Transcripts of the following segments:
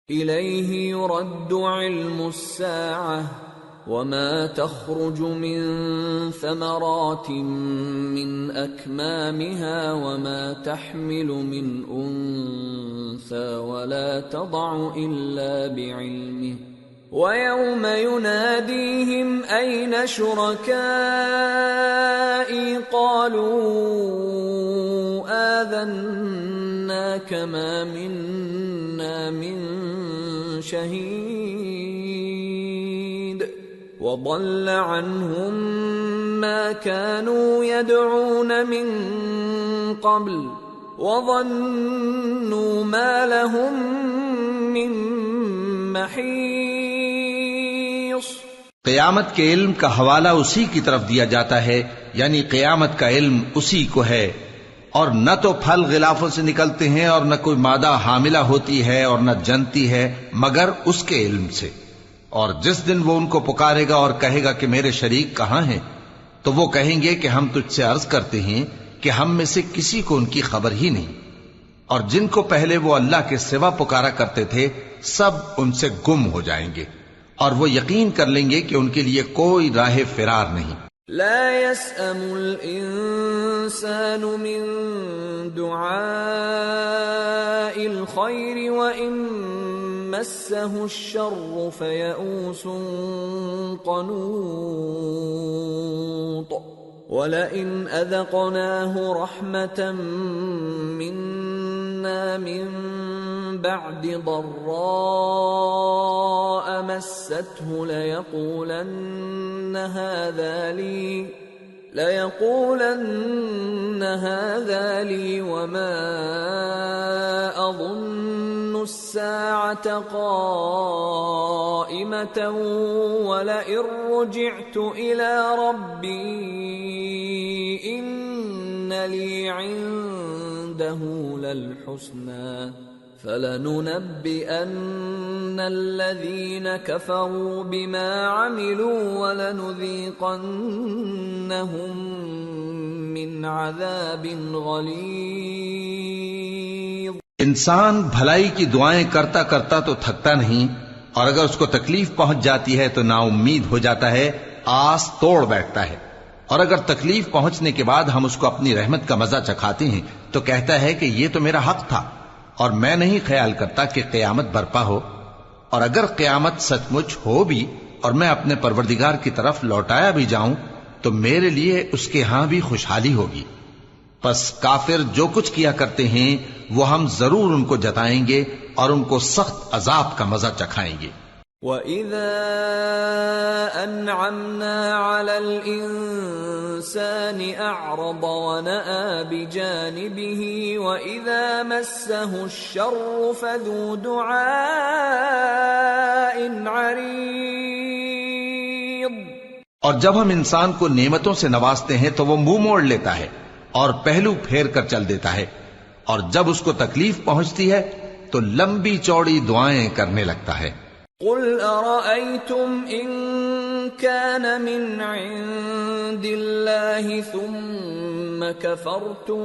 إليه يرد علم الساعة وما تخرج من ثمرات من أكمامها وما تحمل من أنثى ولا تضع إلا بعلمه ويوم يناديهم أين شركائي قالوا آذناك ما منا من شهيد وضل عنهم ما كانوا يدعون من قبل وظنوا ما لهم من محيص۔ قیامت کے علم کا حوالہ اسی کی طرف دیا جاتا ہے، یعنی قیامت کا علم اسی کو ہے، اور نہ تو پھل غلافوں سے نکلتے ہیں اور نہ کوئی مادہ حاملہ ہوتی ہے اور نہ جنتی ہے مگر اس کے علم سے۔ اور جس دن وہ ان کو پکارے گا اور کہے گا کہ میرے شریک کہاں ہیں، تو وہ کہیں گے کہ ہم تجھ سے عرض کرتے ہیں کہ ہم میں سے کسی کو ان کی خبر ہی نہیں، اور جن کو پہلے وہ اللہ کے سوا پکارا کرتے تھے سب ان سے گم ہو جائیں گے، اور وہ یقین کر لیں گے کہ ان کے لیے کوئی راہ فرار نہیں۔ لا يسأم الإنسان من دعاء الخير وإن مسه الشر فيئوس قنوط ولئن أذقناه رحمة منا من بعد ضراء مسته ليقولن هذا لي وما أظن الساعة قائمة ولئن رجعت إلى ربي إن لي عنده للحسنى فلننبئن الذين كفروا بما عملوا ولنذيقنهم من عذاب غلیظ۔ انسان بھلائی کی دعائیں کرتا کرتا تو تھکتا نہیں، اور اگر اس کو تکلیف پہنچ جاتی ہے تو نا امید ہو جاتا ہے، آس توڑ بیٹھتا ہے، اور اگر تکلیف پہنچنے کے بعد ہم اس کو اپنی رحمت کا مزہ چکھاتے ہیں تو کہتا ہے کہ یہ تو میرا حق تھا اور میں نہیں خیال کرتا کہ قیامت برپا ہو، اور اگر قیامت سچ مچ ہو بھی اور میں اپنے پروردگار کی طرف لوٹایا بھی جاؤں تو میرے لیے اس کے ہاں بھی خوشحالی ہوگی۔ پس کافر جو کچھ کیا کرتے ہیں وہ ہم ضرور ان کو جتائیں گے اور ان کو سخت عذاب کا مزہ چکھائیں گے۔ وَإِذَا أَنْعَمْنَا عَلَى الْإِنسَانِ أَعْرَضَ وَنَأَى بِجَانِبِهِ وَإِذَا مَسَّهُ الشَّرُّ فَذُو دُعَاءٍ عَرِيضٍ۔ اور جب ہم انسان کو نعمتوں سے نوازتے ہیں تو وہ منہ موڑ لیتا ہے اور پہلو پھیر کر چل دیتا ہے، اور جب اس کو تکلیف پہنچتی ہے تو لمبی چوڑی دعائیں کرنے لگتا ہے۔ قل أرأيتم إن كان من عند الله ثم كفرتم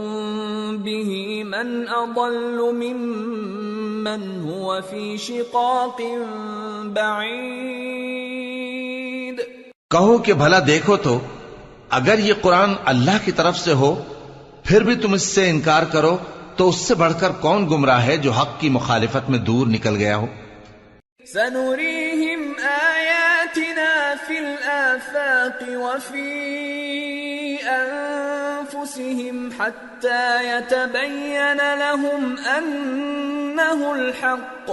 به من أضل ممن هو في شقاق بعيد۔ کہو کہ بھلا دیکھو تو اگر یہ قرآن اللہ کی طرف سے ہو پھر بھی تم اس سے انکار کرو تو اس سے بڑھ کر کون گمراہ ہے جو حق کی مخالفت میں دور نکل گیا ہو۔ سنريهم آياتنا في الآفاق وفي أنفسهم حتى يتبين لهم أنه الحق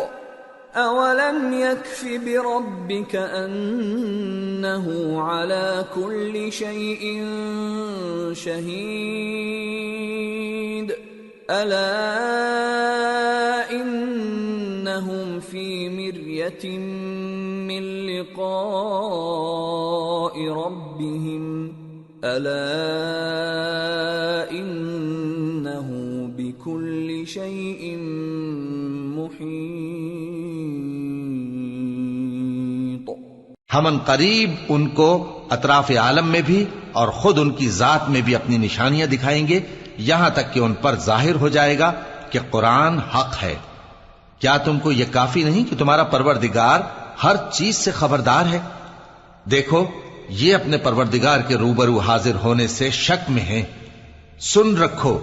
أولم يكف بربك أنه على كل شيء شهيد ألا إنهم في مرية من لقاء ربهم ألا إنه بكل شيء محيط۔ ہم ان قریب ان کو اطراف عالم میں بھی اور خود ان کی ذات میں بھی اپنی نشانیاں دکھائیں گے، یہاں تک کہ ان پر ظاہر ہو جائے گا کہ قرآن حق ہے۔ کیا تم کو یہ کافی نہیں کہ تمہارا پروردگار ہر چیز سے خبردار ہے؟ دیکھو یہ اپنے پروردگار کے روبرو حاضر ہونے سے شک میں ہیں، سن رکھو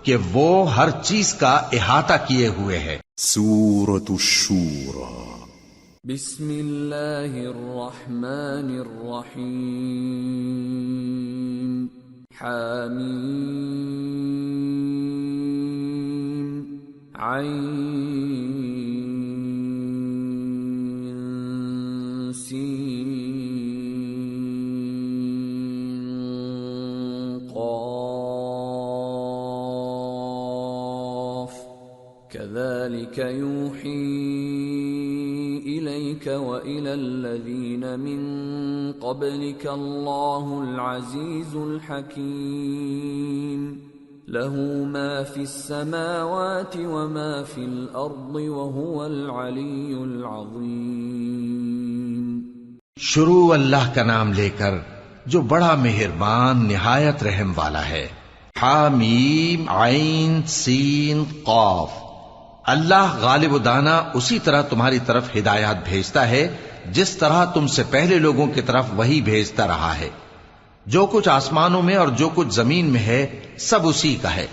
کہ وہ ہر چیز کا احاطہ کیے ہوئے ہے۔ سورة الشورى بسم اللہ الرحمن الرحیم حامیم عین سین كذلك يوحي إليك وإلى الذين من قبلك الله العزيز الحكيم له ما في السماوات وما في الأرض وهو العلي العظيم۔ شروع اللہ کا نام لے کر جو بڑا مہربان نہایت رحم والا ہے۔ حامیم عین سین قاف۔ اللہ غالب و دانا اسی طرح تمہاری طرف ہدایات بھیجتا ہے جس طرح تم سے پہلے لوگوں کی طرف وہی بھیجتا رہا ہے۔ جو کچھ آسمانوں میں اور جو کچھ زمین میں ہے سب اسی کا ہے،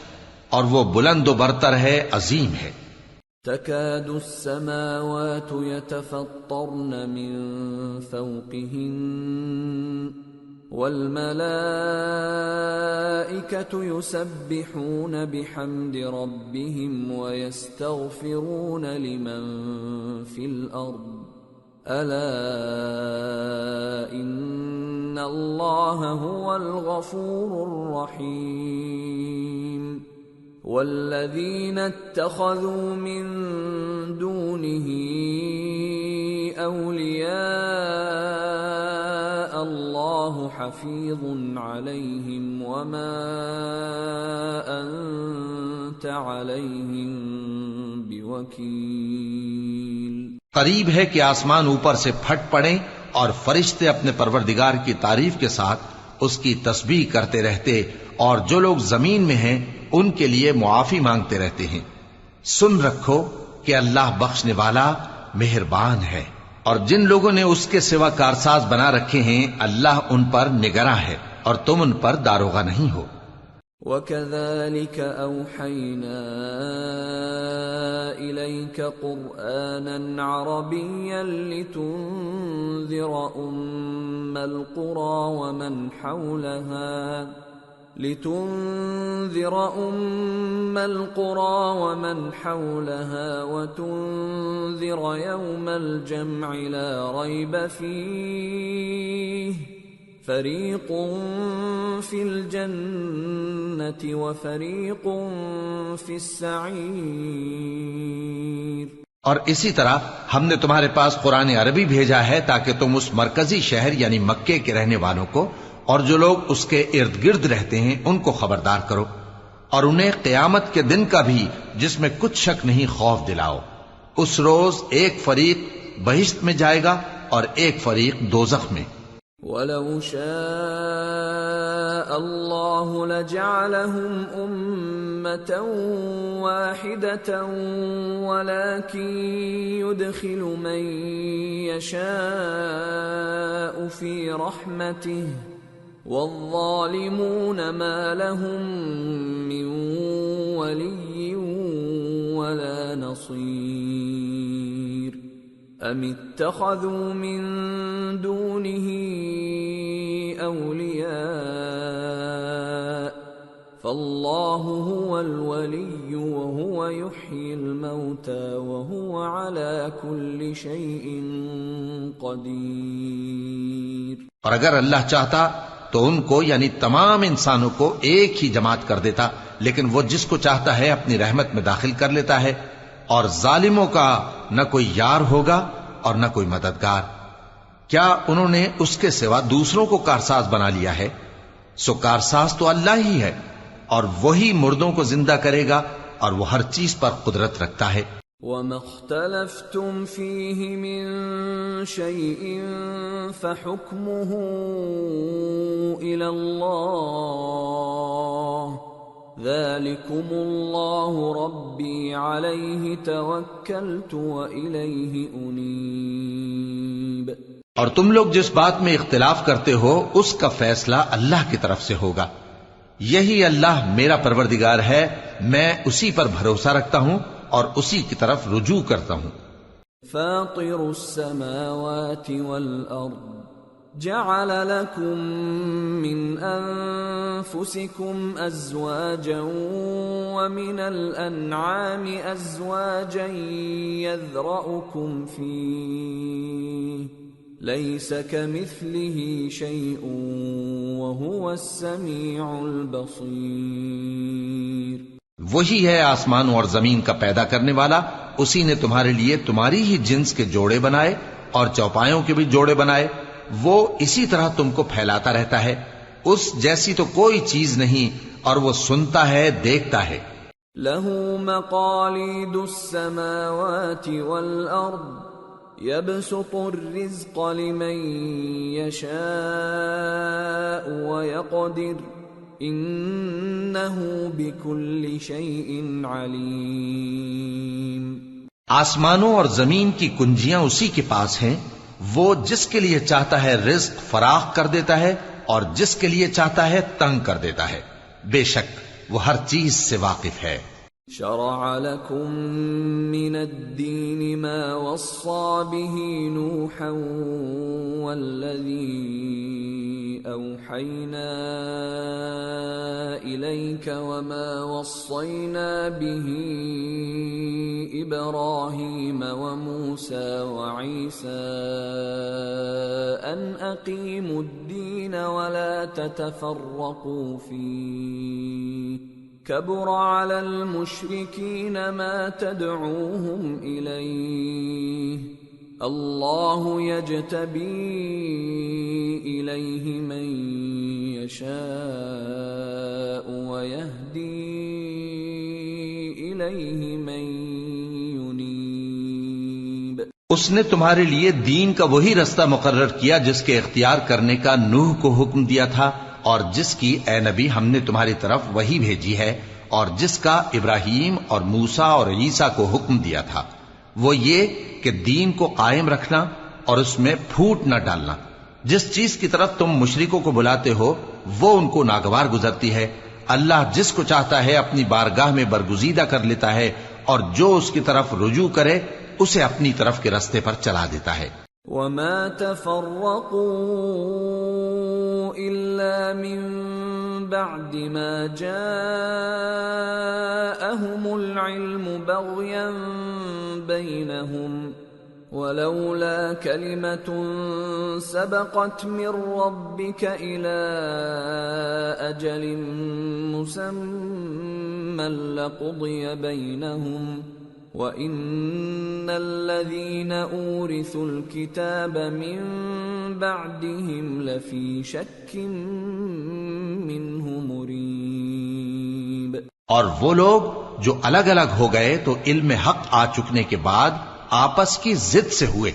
اور وہ بلند و برتر ہے، عظیم ہے۔ تكاد السماوات يتفطرن من فوقهن والملائكة يسبحون بحمد ربهم ويستغفرون لمن في الأرض ألا إن الله هو الغفور الرحيم والذين اتخذوا من دونه أولياء الله حفيظ عليهم وما أنت عليهم بوكيل۔ قریب ہے کہ آسمان اوپر سے پھٹ پڑیں اور فرشتے اپنے پروردگار کی تعریف کے ساتھ اس کی تسبیح کرتے رہتے، اور جو لوگ زمین میں ہیں ان کے لیے معافی مانگتے رہتے ہیں۔ سن رکھو کہ اللہ بخشنے والا مہربان ہے، اور جن لوگوں نے اس کے سوا کارساز بنا رکھے ہیں اللہ ان پر نگراں ہے اور تم ان پر داروغہ نہیں ہو۔ وَكَذَلِكَ أَوْحَيْنَا إِلَيْكَ قُرْآنًا عَرَبِيًّا لِتُنذِرَ أُمَّ الْقُرَى وَمَنْ حَوْلَهَا وَتُنذِرَ يَوْمَ الْجَمْعِ لَا رَيْبَ فِيهِ فَرِيقٌ فِي الْجَنَّةِ وَفَرِيقٌ فِي السَّعِيرِ۔ اور اسی طرح ہم نے تمہارے پاس قرآن عربی بھیجا ہے تاکہ تم اس مرکزی شہر یعنی مکے کے رہنے والوں کو اور جو لوگ اس کے ارد گرد رہتے ہیں ان کو خبردار کرو، اور انہیں قیامت کے دن کا بھی جس میں کچھ شک نہیں خوف دلاؤ۔ اس روز ایک فریق بہشت میں جائے گا اور ایک فریق دوزخ میں۔ وَلَوْ شَاءَ اللَّهُ لَجَعَلَهُمْ أُمَّةً وَاحِدَةً وَلَكِنْ يُدْخِلُ مَنْ يَشَاءُ فِي رَحْمَتِهِ وَالظَّالِمُونَ مَا لَهُم مِّن وَلِيٍّ وَلَا نَصِيرٍ أَمِ اتَّخَذُوا مِن دُونِهِ أَوْلِيَاءَ فَاللَّهُ هُوَ الْوَلِيُّ وَهُوَ يُحْيِي الْمَوْتَى وَهُوَ عَلَى كُلِّ شَيْءٍ قَدِيرٌ۔ اور اگر اللہ چاہتا تو ان کو یعنی تمام انسانوں کو ایک ہی جماعت کر دیتا، لیکن وہ جس کو چاہتا ہے اپنی رحمت میں داخل کر لیتا ہے، اور ظالموں کا نہ کوئی یار ہوگا اور نہ کوئی مددگار۔ کیا انہوں نے اس کے سوا دوسروں کو کارساز بنا لیا ہے؟ سو کارساز تو اللہ ہی ہے، اور وہی مردوں کو زندہ کرے گا، اور وہ ہر چیز پر قدرت رکھتا ہے۔ وَمَا اخْتَلَفْتُمْ فِيهِ مِنْ شَيْءٍ فَحُكْمُهُ إِلَى اللَّهِ ذلكم الله ربي عليه توكلت وإليه أنيب۔ اور تم لوگ جس بات میں اختلاف کرتے ہو اس کا فیصلہ اللہ کی طرف سے ہوگا۔ یہی اللہ میرا پروردگار ہے، میں اسی پر بھروسہ رکھتا ہوں اور اسی کی طرف رجوع کرتا ہوں۔ فاطر السماوات والأرض جعل لكم من أنفسكم أزواجا ومن الأنعام أزواجا يذرأكم فيه ليس كمثله شيء وهو السميع البصير۔ وہی ہے آسمانوں اور زمین کا پیدا کرنے والا، اسی نے تمہارے لیے تمہاری ہی جنس کے جوڑے بنائے اور چوپایوں کے بھی جوڑے بنائے، وہ اسی طرح تم کو پھیلاتا رہتا ہے، اس جیسی تو کوئی چیز نہیں، اور وہ سنتا ہے، دیکھتا ہے۔ لہ مقالید السماوات والارض يبسط الرزق لمن يشاء ويقدر انه بكل شيء عليم۔ آسمانوں اور زمین کی کنجیاں اسی کے پاس ہیں، وہ جس کے لیے چاہتا ہے رزق فراخ کر دیتا ہے اور جس کے لیے چاہتا ہے تنگ کر دیتا ہے، بے شک وہ ہر چیز سے واقف ہے۔ شرع لكم من الدين ما وصى به نوحا والذي أوحينا إليك وما وصينا به إبراهيم وموسى وعيسى أن أقيموا الدين ولا تتفرقوا فيه كبر على المشركين ما تدعوهم إليه الله يجتبي إليه من يشاء ويهدي إليه من ينيب۔ اس نے تمہارے لیے دین کا وہی رستہ مقرر کیا جس کے اختیار کرنے کا نوح کو حکم دیا تھا، اور جس کی اے نبی ہم نے تمہاری طرف وہی بھیجی ہے، اور جس کا ابراہیم اور موسیٰ اور عیسیٰ کو حکم دیا تھا، وہ یہ کہ دین کو قائم رکھنا اور اس میں پھوٹ نہ ڈالنا۔ جس چیز کی طرف تم مشرکوں کو بلاتے ہو وہ ان کو ناگوار گزرتی ہے، اللہ جس کو چاہتا ہے اپنی بارگاہ میں برگزیدہ کر لیتا ہے، اور جو اس کی طرف رجوع کرے اسے اپنی طرف کے رستے پر چلا دیتا ہے۔ وما تفرقوا إلا من بعد ما جاءهم العلم بغيا بينهم ولولا كلمة سبقت من ربك إلى أجل مسمى لقضي بينهم وَإِنَّ الَّذِينَ أُورِثُوا الْكِتَابَ مِنْ بَعْدِهِمْ لَفِي شَكٍّ مِّنْهُ مُرِيبٍ۔ اور وہ لوگ جو الگ الگ ہو گئے تو علم حق آ چکنے کے بعد آپس کی ضد سے ہوئے،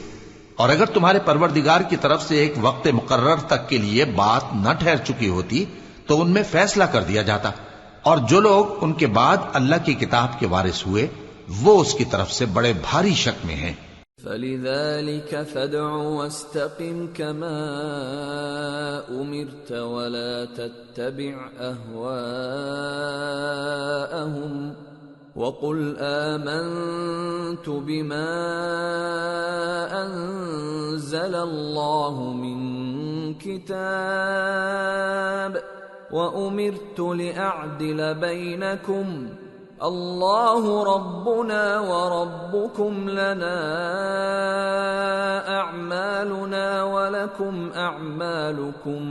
اور اگر تمہارے پروردگار کی طرف سے ایک وقت مقرر تک کے لیے بات نہ ٹھہر چکی ہوتی تو ان میں فیصلہ کر دیا جاتا، اور جو لوگ ان کے بعد اللہ کی کتاب کے وارث ہوئے وہ اس کی طرف سے بڑے بھاری شک میں ہیں۔ فَلِذَلِكَ فَادْعُ وَاسْتَقِمْ كَمَا أُمِرْتَ وَلَا تَتَّبِعْ أَهْوَاءَهُمْ وَقُلْ آمَنْتُ بِمَا أَنزَلَ اللَّهُ مِنْ كِتَابٍ وَأُمِرْتُ لِأَعْدِلَ بَيْنَكُمْ اللہ ربنا وربکم لنا اعمالنا ولکم اعمالکم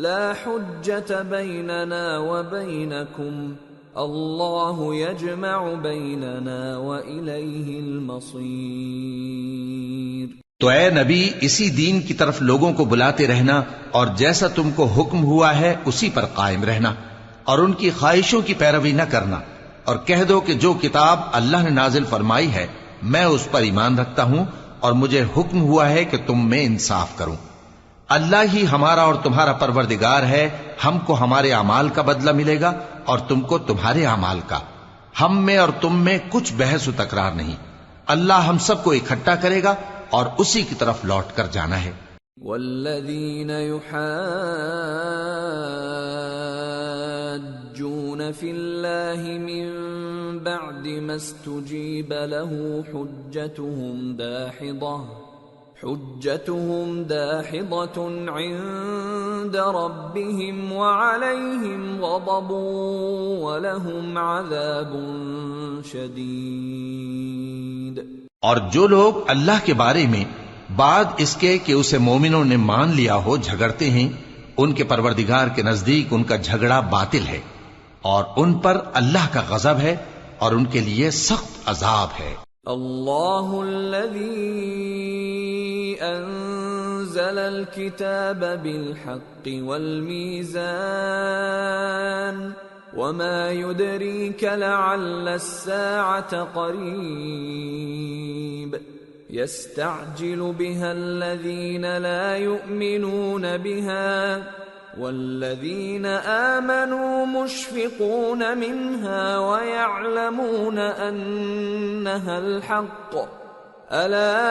لا حجة بیننا وبینکم اللہ یجمع بیننا والیہ المصیر۔ تو اے نبی اسی دین کی طرف لوگوں کو بلاتے رہنا، اور جیسا تم کو حکم ہوا ہے اسی پر قائم رہنا، اور ان کی خواہشوں کی پیروی نہ کرنا، اور کہہ دو کہ جو کتاب اللہ نے نازل فرمائی ہے میں اس پر ایمان رکھتا ہوں، اور مجھے حکم ہوا ہے کہ تم میں انصاف کروں۔ اللہ ہی ہمارا اور تمہارا پروردگار ہے، ہم کو ہمارے اعمال کا بدلہ ملے گا اور تم کو تمہارے اعمال کا، ہم میں اور تم میں کچھ بحث و تکرار نہیں، اللہ ہم سب کو اکٹھا کرے گا اور اسی کی طرف لوٹ کر جانا ہے۔ والذین یحاجون فی اللہ من بعد ما استجیب له حجتهم داحضة عند ربهم وعليهم غضب ولهم عذاب شدید۔ اور جو لوگ اللہ کے بارے میں بعد اس کے کہ اسے مومنوں نے مان لیا ہو جھگڑتے ہیں، ان کے پروردگار کے نزدیک ان کا جھگڑا باطل ہے اور ان پر اللہ کا غضب ہے اور ان کے لیے سخت عذاب ہے۔ اللہ الذی انزل الكتاب بالحق والمیزان وما يدريك لعل الساعة قريب يستعجل بها الذين لا يؤمنون بها والذين آمنوا مشفقون منها ويعلمون أنها الحق ألا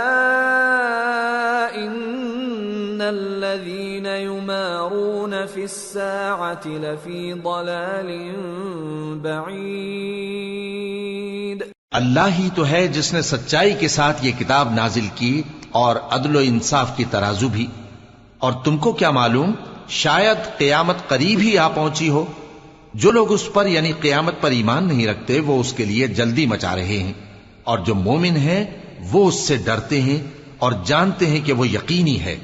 إن الذين يمارون في الساعة لفي ضلال بعيد۔ اللہ ہی تو ہے جس نے سچائی کے ساتھ یہ کتاب نازل کی اور عدل و انصاف کی ترازو بھی، اور تم کو کیا معلوم شاید قیامت قریب ہی آ پہنچی ہو۔ جو لوگ اس پر یعنی قیامت پر ایمان نہیں رکھتے وہ اس کے لیے جلدی مچا رہے ہیں، اور جو مومن ہیں وہ اس سے ڈرتے ہیں اور جانتے ہیں کہ وہ یقینی ہے۔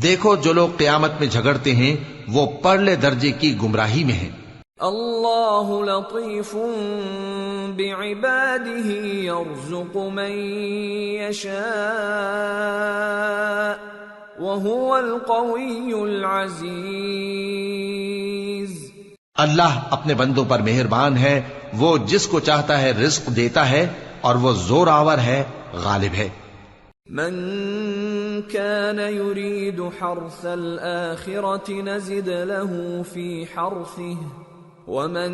دیکھو جو لوگ قیامت میں جھگڑتے ہیں وہ پرلے درجے کی گمراہی میں ہیں۔ اللہ لطیف بعباده يرزق من يشاء وهو القوی العزیز۔ اللہ اپنے بندوں پر مہربان ہے، وہ جس کو چاہتا ہے رزق دیتا ہے اور وہ زور آور ہے، غالب ہے۔ من كان يريد حرث الآخرة نزد له في حرثه ومن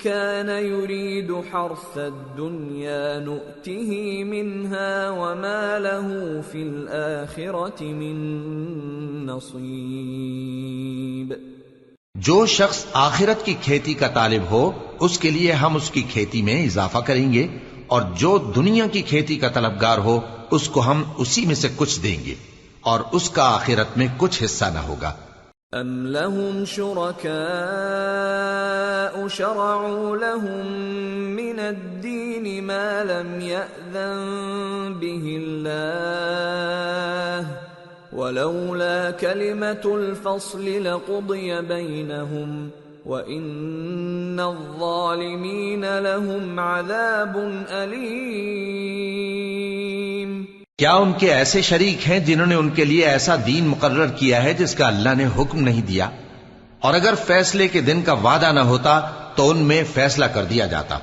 كان يريد حرث الدنيا نؤته منها وما له في الآخرة من نصيب۔ جو شخص آخرت کی کھیتی کا طالب ہو اس کے لیے ہم اس کی کھیتی میں اضافہ کریں گے، اور جو دنیا کی کھیتی کا طلبگار ہو اس کو ہم اسی میں سے کچھ دیں گے اور اس کا آخرت میں کچھ حصہ نہ ہوگا۔ ام لهم شركاء شرعوا لهم من الدين ما لم يأذن به الله ولولا كلمة الفصل لقضي بينهم وَإِنَّ الظَّالِمِينَ لَهُمْ عَذَابٌ أَلِيمٌ۔ کیا ان کے ایسے شریک ہیں جنہوں نے ان کے لیے ایسا دین مقرر کیا ہے جس کا اللہ نے حکم نہیں دیا؟ اور اگر فیصلے کے دن کا وعدہ نہ ہوتا تو ان میں فیصلہ کر دیا جاتا،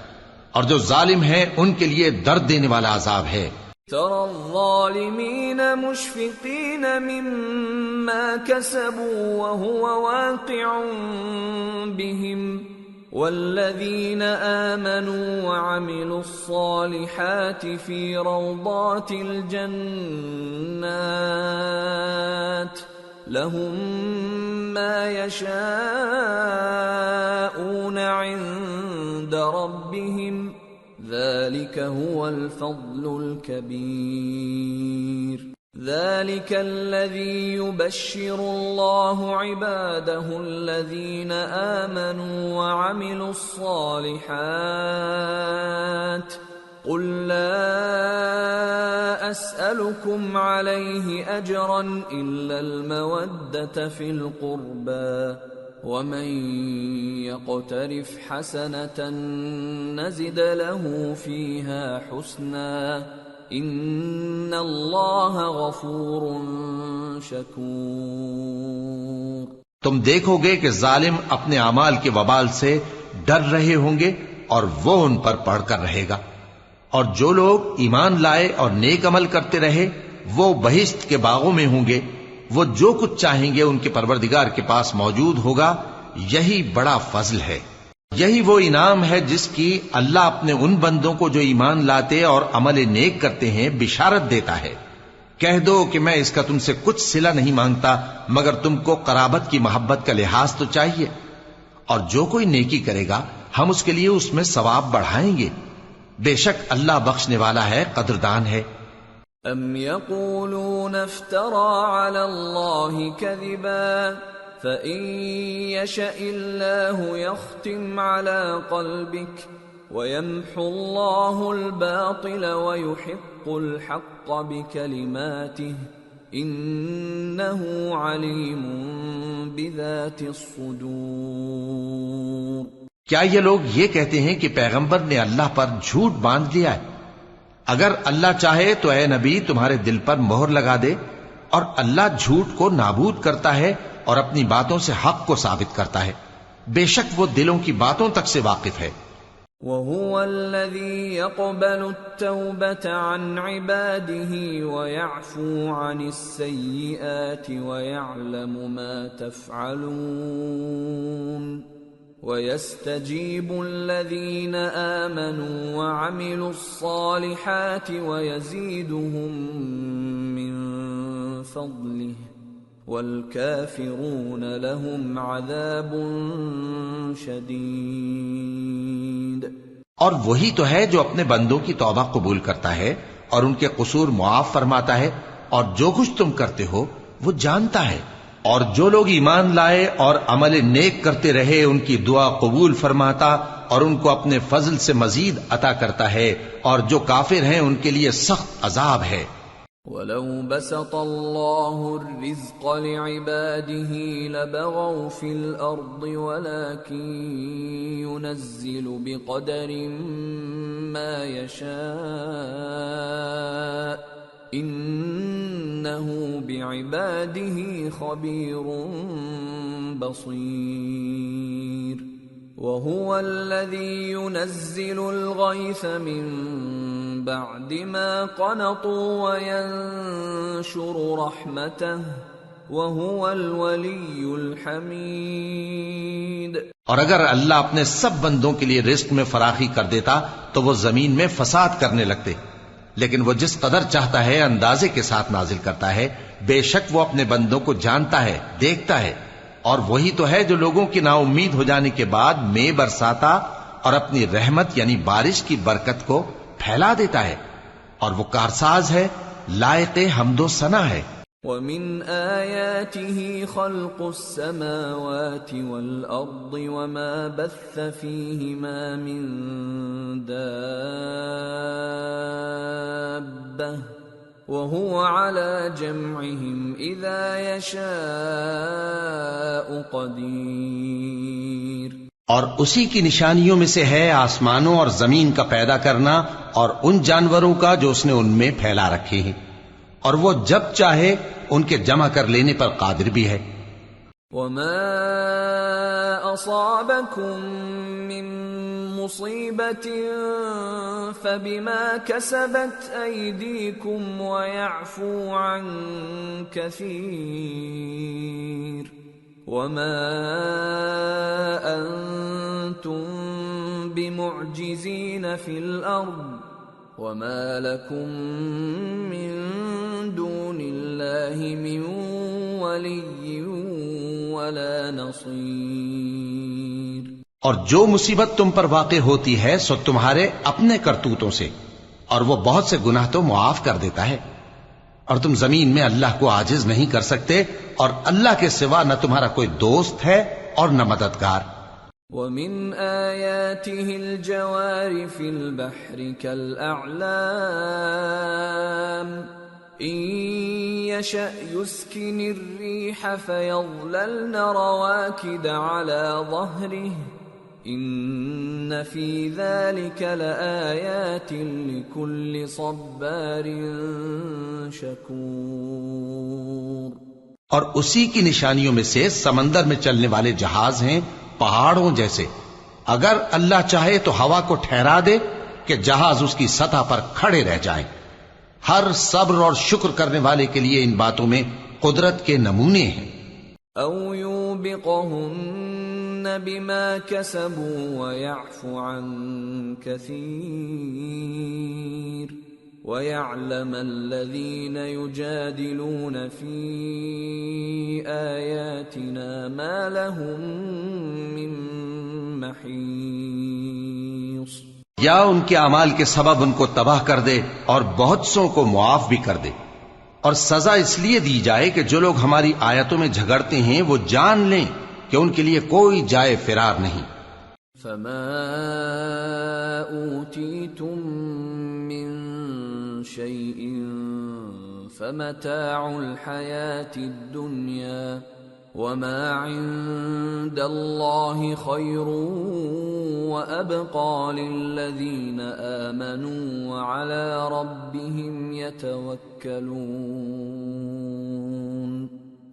اور جو ظالم ہیں ان کے لیے درد دینے والا عذاب ہے۔ ترى الظالمين مشفقين مما كسبوا وهو واقع بهم والذين آمنوا وعملوا الصالحات في روضات الجنات لهم ما يشاءون عند ربهم ذلك هو الفضل الكبير۔ ذلك الذي يبشر الله عباده الذين آمنوا وعملوا الصالحات قل لا أسألكم عليه أجرا إلا المودة في القربى ومن يقترف حسنة نزد له فيها حسنا ان اللہ غفور شکور۔ تم دیکھو گے کہ ظالم اپنے اعمال کے وبال سے ڈر رہے ہوں گے اور وہ ان پر پڑھ کر رہے گا، اور جو لوگ ایمان لائے اور نیک عمل کرتے رہے وہ بہشت کے باغوں میں ہوں گے، وہ جو کچھ چاہیں گے ان کے پروردگار کے پاس موجود ہوگا، یہی بڑا فضل ہے۔ یہی وہ انعام ہے جس کی اللہ اپنے ان بندوں کو جو ایمان لاتے اور عمل نیک کرتے ہیں بشارت دیتا ہے۔ کہہ دو کہ میں اس کا تم سے کچھ صلہ نہیں مانگتا مگر تم کو قرابت کی محبت کا لحاظ تو چاہیے، اور جو کوئی نیکی کرے گا ہم اس کے لیے اس میں ثواب بڑھائیں گے، بے شک اللہ بخشنے والا ہے، قدردان ہے۔ ام یقولون افترى على الله كذبا فإن يشأ الله يختم على قلبك ويمحو الله الباطل ويحق الحق بكلماته إنه عليم بذات الصدور۔ کیا یہ لوگ یہ کہتے ہیں کہ پیغمبر نے اللہ پر جھوٹ باندھ لیا ہے؟ اگر اللہ چاہے تو اے نبی تمہارے دل پر مہر لگا دے، اور اللہ جھوٹ کو نابود کرتا ہے اور اپنی باتوں سے حق کو ثابت کرتا ہے، بے شک وہ دلوں کی باتوں تک سے واقف ہے۔ وَهُوَ الَّذِي يَقْبَلُ التَّوْبَةَ عَنْ عِبَادِهِ وَيَعْفُو عَنِ السَّيِّئَاتِ وَيَعْلَمُ مَا تَفْعَلُونَ وَيَسْتَجِيبُ الَّذِينَ آمَنُوا وَعَمِلُوا الصَّالِحَاتِ وَيَزِيدُهُم مِّن فَضْلِهِ وَالْكَافِرُونَ لَهُمْ عَذَابٌ شَدِيدٌ۔ اور وہی تو ہے جو اپنے بندوں کی توبہ قبول کرتا ہے اور ان کے قصور معاف فرماتا ہے، اور جو کچھ تم کرتے ہو وہ جانتا ہے، اور جو لوگ ایمان لائے اور عمل نیک کرتے رہے ان کی دعا قبول فرماتا اور ان کو اپنے فضل سے مزید عطا کرتا ہے، اور جو کافر ہیں ان کے لیے سخت عذاب ہے۔ وَلَوْ بَسَطَ اللَّهُ الرِّزْقَ لِعِبَادِهِ لَبَغَوْا فِي الْأَرْضِ وَلَكِنْ يُنَزِّلُ بِقَدَرٍ مَا يَشَاءُ إِنَّهُ بِعِبَادِهِ خَبِيرٌ بَصِيرٌ۔ وَهُوَ الَّذِي يُنَزِّلُ الْغَيْثَ مِن بَعْدِ مَا قَنَطُوا وَيَنشُرُ رَحْمَتَهُ وَهُوَ الْوَلِيُّ الْحَمِيدُ۔ اور اگر اللہ اپنے سب بندوں کے لیے رزق میں فراخی کر دیتا تو وہ زمین میں فساد کرنے لگتے، لیکن وہ جس قدر چاہتا ہے اندازے کے ساتھ نازل کرتا ہے، بے شک وہ اپنے بندوں کو جانتا ہے، دیکھتا ہے۔ اور وہی تو ہے جو لوگوں کی نا امید ہو جانے کے بعد مے برساتا اور اپنی رحمت یعنی بارش کی برکت کو پھیلا دیتا ہے، اور وہ کارساز ہے، لائق حمد و ثنا ہے۔ وَمِنْ آيَاتِهِ خَلْقُ السَّمَاوَاتِ وَالْأَرْضِ وَمَا بَثَّ فِيهِمَا مِن دَابَّةٍ وَهُوَ عَلَى جَمْعِهِمْ إِذَا يَشَاءُ قَدِيرٌ۔ اور اسی کی نشانیوں میں سے ہے آسمانوں اور زمین کا پیدا کرنا اور ان جانوروں کا جو اس نے ان میں پھیلا رکھے ہیں، اور وہ جب چاہے ان کے جمع کر لینے پر قادر بھی ہے۔ وَمَا أَصَابَكُم مِّن مُّصِيبَةٍ فَبِمَا كَسَبَتْ أَيْدِيكُمْ وَيَعْفُو عَن كَثِيرٍ وَمَا أَنتُم بِمُعْجِزِينَ فِي الْأَرْضِ وَمَا لَكُم مِّن دُونِ اللَّهِ مِن وَلِيٍّ وَلَا نَصِيرٍ۔ اور جو مصیبت تم پر واقع ہوتی ہے سو تمہارے اپنے کرتوتوں سے، اور وہ بہت سے گناہ تو معاف کر دیتا ہے، اور تم زمین میں اللہ کو عاجز نہیں کر سکتے، اور اللہ کے سوا نہ تمہارا کوئی دوست ہے اور نہ مددگار۔ وَمِنْ آيَاتِهِ الْجَوَارِ فِي الْبَحْرِ كَالْأَعْلَامِ إِنْ يَشَأْ يُسْكِنِ الرِّيحَ فَيَظْلَلْنَ رَوَاكِدَ عَلَى ظَهْرِهِ إِنَّ فِي ذَلِكَ لَآيَاتٍ لِكُلِّ صَبَّارٍ شَكُورٍ۔ اور اسی کی نشانیوں میں سے سمندر میں چلنے والے جہاز ہیں پہاڑوں جیسے، اگر اللہ چاہے تو ہوا کو ٹھہرا دے کہ جہاز اس کی سطح پر کھڑے رہ جائیں۔ ہر صبر اور شکر کرنے والے کے لیے ان باتوں میں قدرت کے نمونے ہیں. او یوبقہن بما کسبوا ویعفو عن کثیر وَيَعْلَمَ الَّذِينَ يُجَادِلُونَ فِي آيَاتِنَا مَا لَهُم مِّن مَّحِيصٍ. یا ان کے اعمال کے سبب ان کو تباہ کر دے اور بہت سوں کو معاف بھی کر دے. اور سزا اس لیے دی جائے کہ جو لوگ ہماری آیتوں میں جھگڑتے ہیں وہ جان لیں کہ ان کے لیے کوئی جائے فرار نہیں. فَمَا أُوتِيتُم مِّن شيء فمتاع الحياة الدنيا وما عند الله خير وأبقى للذين آمنوا وعلى ربهم يتوكلون.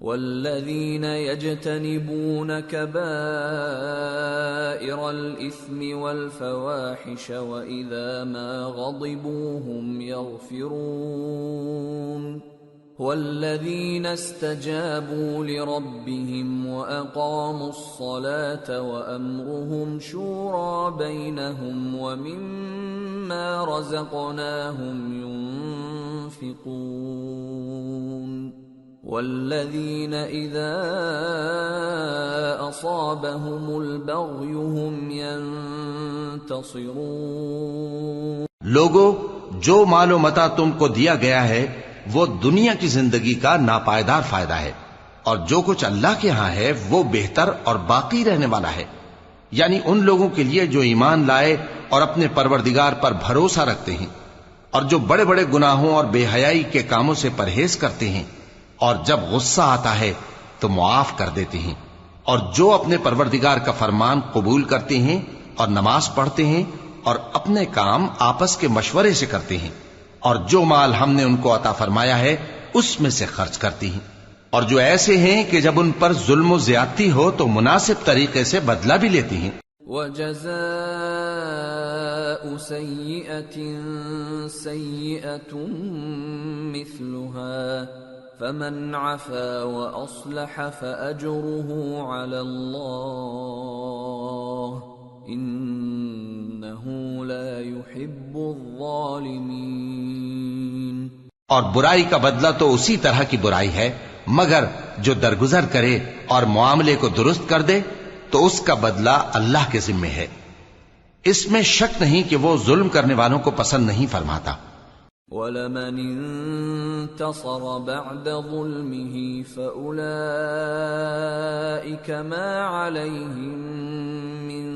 والذين يجتنبون كبائر الإثم والفواحش وإذا ما غضبوا هم يغفرون. والذين استجابوا لربهم وأقاموا الصلاة وأمرهم شورى بينهم ومما رزقناهم ينفقون. والذين إذا أصابهم البغي هم ينتصرون. لوگو، جو مال و متاع تم کو دیا گیا ہے وہ دنیا کی زندگی کا ناپائیدار فائدہ ہے، اور جو کچھ اللہ کے ہاں ہے وہ بہتر اور باقی رہنے والا ہے. یعنی ان لوگوں کے لیے جو ایمان لائے اور اپنے پروردگار پر بھروسہ رکھتے ہیں، اور جو بڑے بڑے گناہوں اور بے حیائی کے کاموں سے پرہیز کرتے ہیں، اور جب غصہ آتا ہے تو معاف کر دیتے ہیں، اور جو اپنے پروردگار کا فرمان قبول کرتے ہیں اور نماز پڑھتے ہیں اور اپنے کام آپس کے مشورے سے کرتے ہیں، اور جو مال ہم نے ان کو عطا فرمایا ہے اس میں سے خرچ کرتی ہیں، اور جو ایسے ہیں کہ جب ان پر ظلم و زیادتی ہو تو مناسب طریقے سے بدلہ بھی لیتی ہیں. وَجَزَاءُ سَيِّئَةٍ سَيِّئَةٌ مِثْلُهَا فَمَنْ عَفَا وَأَصْلَحَ فَأَجْرُهُ عَلَى اللَّهِ إِنَّهُ لَا يُحِبُّ الظَّالِمِينَ. اور برائی کا بدلہ تو اسی طرح کی برائی ہے، مگر جو درگزر کرے اور معاملے کو درست کر دے تو اس کا بدلہ اللہ کے ذمے ہے. اس میں شک نہیں کہ وہ ظلم کرنے والوں کو پسند نہیں فرماتا. وَلَمَنِ انتصر بعد ظلمه فأولئك ما عليهم من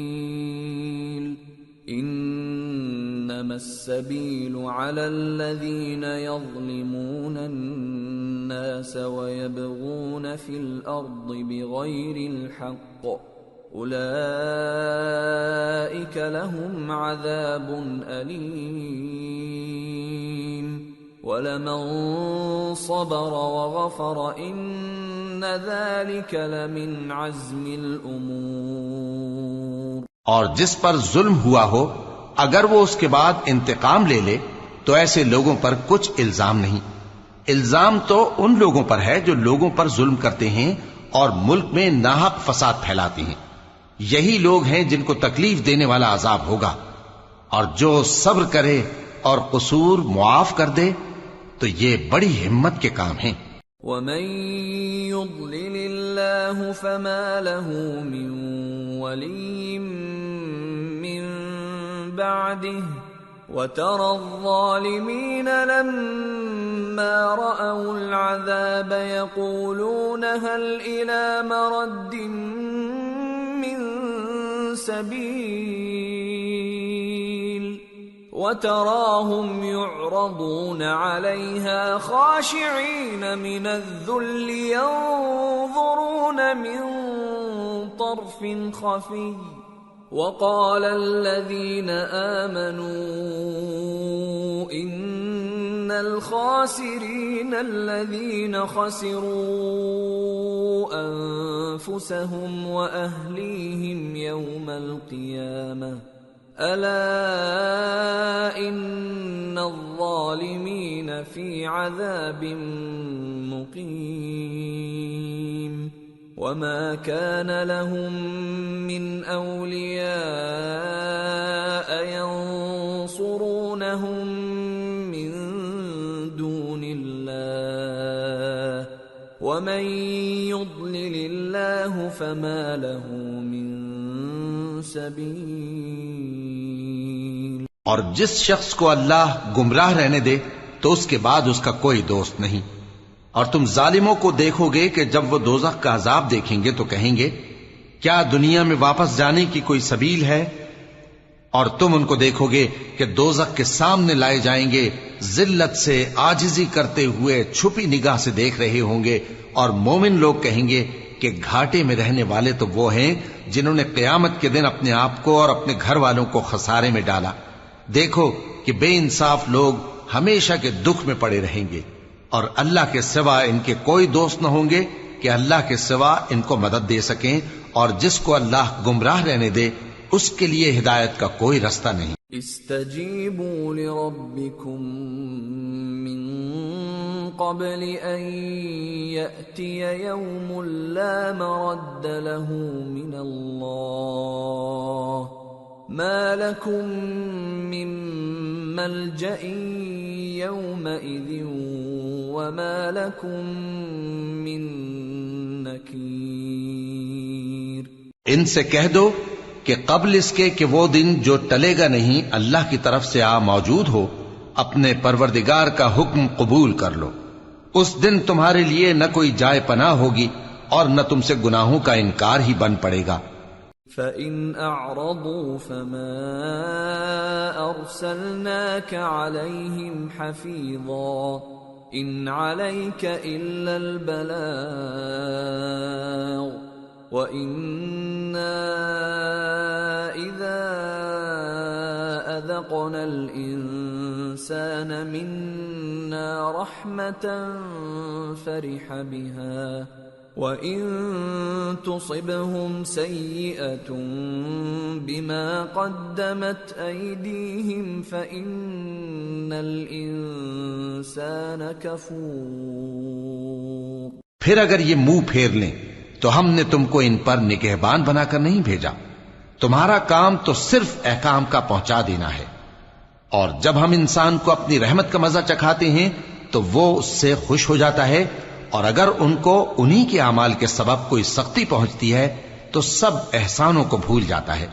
سبيل إنما السبيل على الذين يظلمون الناس ويبغون في الأرض بغير الحق أولئك لهم عذاب أليم وَلَمَن صَبَرَ وَغَفَرَ إِنَّ ذَلِكَ لَمِنْ عَزْمِ الْأُمُورِ. اور جس پر ظلم ہوا ہو اگر وہ اس کے بعد انتقام لے لے تو ایسے لوگوں پر کچھ الزام نہیں. الزام تو ان لوگوں پر ہے جو لوگوں پر ظلم کرتے ہیں اور ملک میں ناحق فساد پھیلاتے ہیں. یہی لوگ ہیں جن کو تکلیف دینے والا عذاب ہوگا. اور جو صبر کرے اور قصور معاف کر دے تو یہ بڑی ہمت کے کام ہیں. وَمَن يُضْلِلِ اللَّهُ فَمَا لَهُ مِن وَلِيٍّ مِّن بَعْدِهِ وَتَرَى الظَّالِمِينَ لَمَّا رَأَوُا الْعَذَابَ يَقُولُونَ هَلْ إِلَى مَرَدٍّ مِّن سَبِيلٍ وَتَرَاهُمْ يُعْرَضُونَ عَلَيْهَا خَاشِعِينَ مِنَ الذُّلِّ يَنظُرُونَ مِن طَرْفٍ خَفِيٍّ وَقَالَ الَّذِينَ آمَنُوا إِنَّ الْخَاسِرِينَ الَّذِينَ خَسِرُوا أَنفُسَهُمْ وَأَهْلِيهِمْ يَوْمَ الْقِيَامَةِ ألا إن الظالمين في عذاب مقيم وما كان لهم من أولياء ينصرونهم من دون الله ومن يضلل الله فما له من سبیل۔ اور جس شخص کو اللہ گمراہ رہنے دے تو اس کے بعد اس کا کوئی دوست نہیں۔ اور تم ظالموں کو دیکھو گے کہ جب وہ دوزخ کا عذاب دیکھیں گے تو کہیں گے کیا دنیا میں واپس جانے کی کوئی سبیل ہے؟ اور تم ان کو دیکھو گے کہ دوزخ کے سامنے لائے جائیں گے، ذلت سے عاجزی کرتے ہوئے چھپی نگاہ سے دیکھ رہے ہوں گے، اور مومن لوگ کہیں گے کہ گھاٹے میں رہنے والے تو وہ ہیں جنہوں نے قیامت کے دن اپنے آپ کو اور اپنے گھر والوں کو خسارے میں ڈالا۔ دیکھو کہ بے انصاف لوگ ہمیشہ کے دکھ میں پڑے رہیں گے، اور اللہ کے سوا ان کے کوئی دوست نہ ہوں گے کہ اللہ کے سوا ان کو مدد دے سکیں، اور جس کو اللہ گمراہ رہنے دے اس کے لیے ہدایت کا کوئی رستہ نہیں۔ استجیبوا لربکم من قبل ان یأتی یوم لا مرد له من اللہ ما لکم من ملجأ یومئذ وما لکم من نکیر۔ ان سے کہہ دو کہ قبل اس کے کہ وہ دن جو ٹلے گا نہیں اللہ کی طرف سے موجود ہو، اپنے پروردگار کا حکم قبول کر لو۔ اس دن تمہارے لیے نہ کوئی جائے پناہ ہوگی اور نہ تم سے گناہوں کا انکار ہی بن پڑے گا۔ فَإِنْ أَعْرَضُوا فَمَا أَرْسَلْنَاكَ عَلَيْهِمْ حَفِيظًا إِنْ عَلَيْكَ إِلَّا الْبَلَاغُ وَإِنَّا إِذَا أَذَقْنَا الْإِنسَانَ مِنَّا رَحْمَةً فَرِحَ بِهَا وَإِن تُصِبْهُمْ سَيِّئَةٌ بِمَا قَدَّمَتْ أَيْدِيهِمْ فَإِنَّ الْإِنسَانَ كَفُورٌ۔ پھر اگر یہ منہ پھیر لیں تو ہم نے تم کو ان پر نگہبان بنا کر نہیں بھیجا، تمہارا کام تو صرف احکام کا پہنچا دینا ہے، اور جب ہم انسان کو اپنی رحمت کا مزہ چکھاتے ہیں تو وہ اس سے خوش ہو جاتا ہے، اور اگر ان کو انہی کے اعمال کے سبب کوئی سختی پہنچتی ہے تو سب احسانوں کو بھول جاتا ہے۔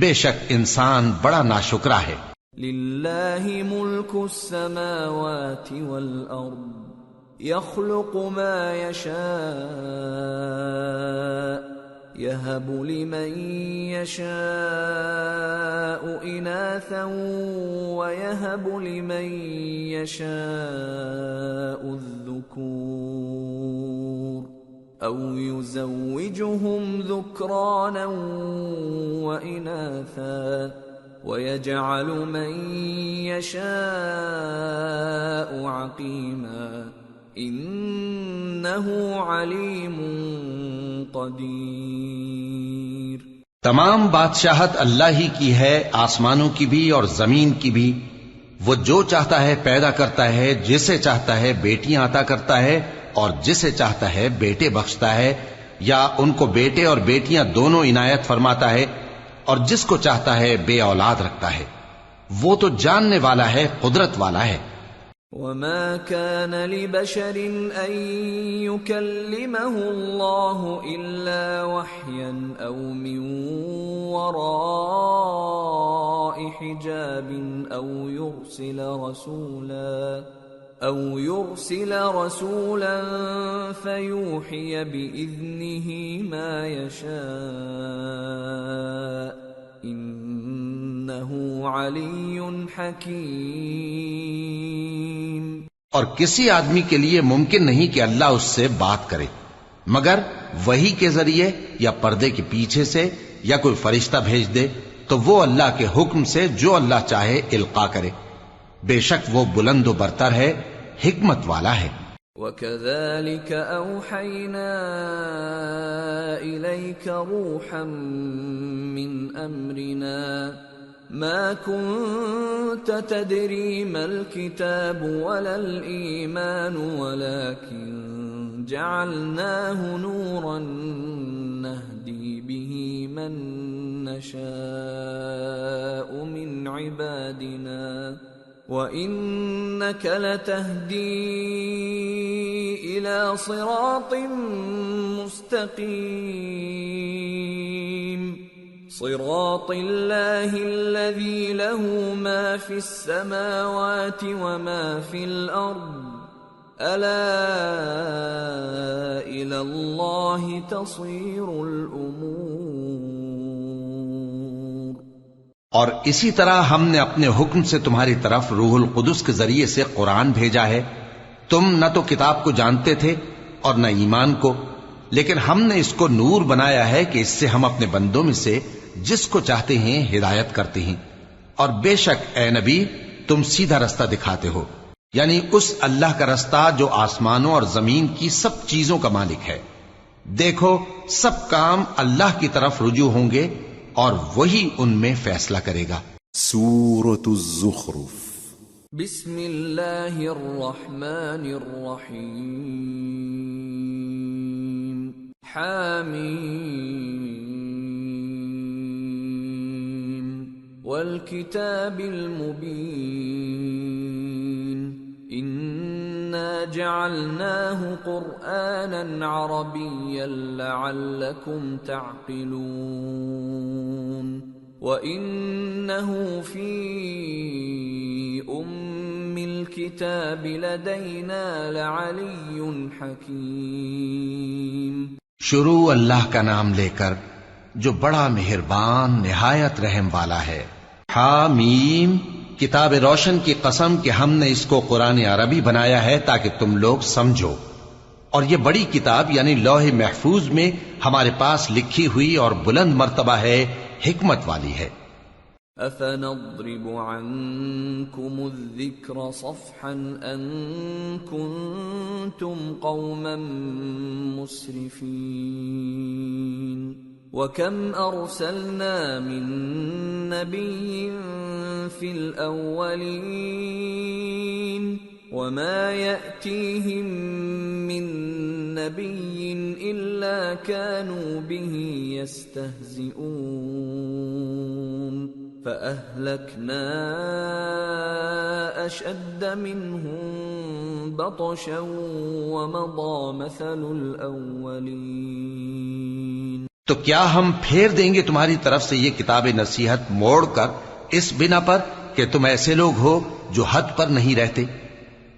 بے شک انسان بڑا ناشکرا ہے۔ للہ ملک السماوات والارض يخلق ما يشاء يهب لمن يشاء إناثا ويهب لمن يشاء الذكور أو يزوجهم ذكرانا وإناثا ويجعل من يشاء عقيما انہ علیم قدیر۔ تمام بادشاہت اللہ ہی کی ہے، آسمانوں کی بھی اور زمین کی بھی۔ وہ جو چاہتا ہے پیدا کرتا ہے، جسے چاہتا ہے بیٹیاں عطا کرتا ہے اور جسے چاہتا ہے بیٹے بخشتا ہے، یا ان کو بیٹے اور بیٹیاں دونوں عنایت فرماتا ہے، اور جس کو چاہتا ہے بے اولاد رکھتا ہے۔ وہ تو جاننے والا ہے، قدرت والا ہے۔ وما كان لبشر أن يكلمه الله إلا وحيا أو من وراء حجاب أو يرسل رسولا فيوحي بإذنه ما يشاء إنه علي حكيم۔ اور کسی آدمی کے لیے ممکن نہیں کہ اللہ اس سے بات کرے مگر وحی کے ذریعے یا پردے کے پیچھے سے یا کوئی فرشتہ بھیج دے تو وہ اللہ کے حکم سے جو اللہ چاہے القا کرے۔ بے شک وہ بلند و برتر ہے، حکمت والا ہے۔ وَكَذَلِكَ أَوْحَيْنَا إِلَيْكَ رُوحًا مِّنْ أَمْرِنَا ما كنت تدري ما الكتاب ولا الإيمان ولكن جعلناه نورا نهدي به من نشاء من عبادنا وإنك لتهدي إلى صراط مستقيم صراط الله الذي له ما في السماوات وما في الأرض ألا إلى الله تصير الأمور. اور اسی طرح ہم نے اپنے حکم سے تمہاری طرف روح القدس کے ذریعے سے قرآن بھیجا ہے. تم نہ تو کتاب کو جانتے تھے اور نہ ایمان کو، لیکن ہم نے اس کو نور بنایا ہے کہ اس سے ہم اپنے بندوں میں سے جس کو چاہتے ہیں ہدایت کرتے ہیں. اور بے شک اے نبی تم سیدھا رستہ دکھاتے ہو، یعنی اس اللہ کا رستہ جو آسمانوں اور زمین کی سب چیزوں کا مالک ہے. دیکھو سب کام اللہ کی طرف رجوع ہوں گے اور وہی ان میں فیصلہ کرے گا. سورة الزخرف. بسم اللہ الرحمن الرحیم. حامیم والکتاب المبین انا جعلناه قرآنا عربیا لعلکم تعقلون وَإِنَّهُ فِي أُمِّ الْكِتَابِ لَدَيْنَا لَعَلِيٌّ حَكِيمٌ. شروع اللہ کا نام لے کر جو بڑا مہربان نہایت رحم والا ہے. حامیم کتاب روشن کی قسم کہ ہم نے اس کو قرآن عربی بنایا ہے تاکہ تم لوگ سمجھو. اور یہ بڑی کتاب یعنی لوح محفوظ میں ہمارے پاس لکھی ہوئی اور بلند مرتبہ ہے، حکمت والی ہے. أَفَنَضْرِبُ عَنْكُمُ الذِّكْرَ صَفْحًا أَن كُنْتُمْ قَوْمًا مُسْرِفِينَ. وَكَمْ أَرْسَلْنَا مِن نَّبِيٍّ فِي الْأَوَّلِينَ وَمَا يَأْتِيهِم مِّن نَّبِيٍّ إِلَّا كَانُوا بِهِ يَسْتَهْزِئُونَ فَأَهْلَكْنَا أَشَدَّ مِنْهُم بَطْشًا وَمَضَىٰ مَثَلُ الْأَوَّلِينَ. تو کیا ہم پھیر دیں گے تمہاری طرف سے یہ کتاب نصیحت موڑ کر اس بنا پر کہ تم ایسے لوگ ہو جو حد پر نہیں رہتے؟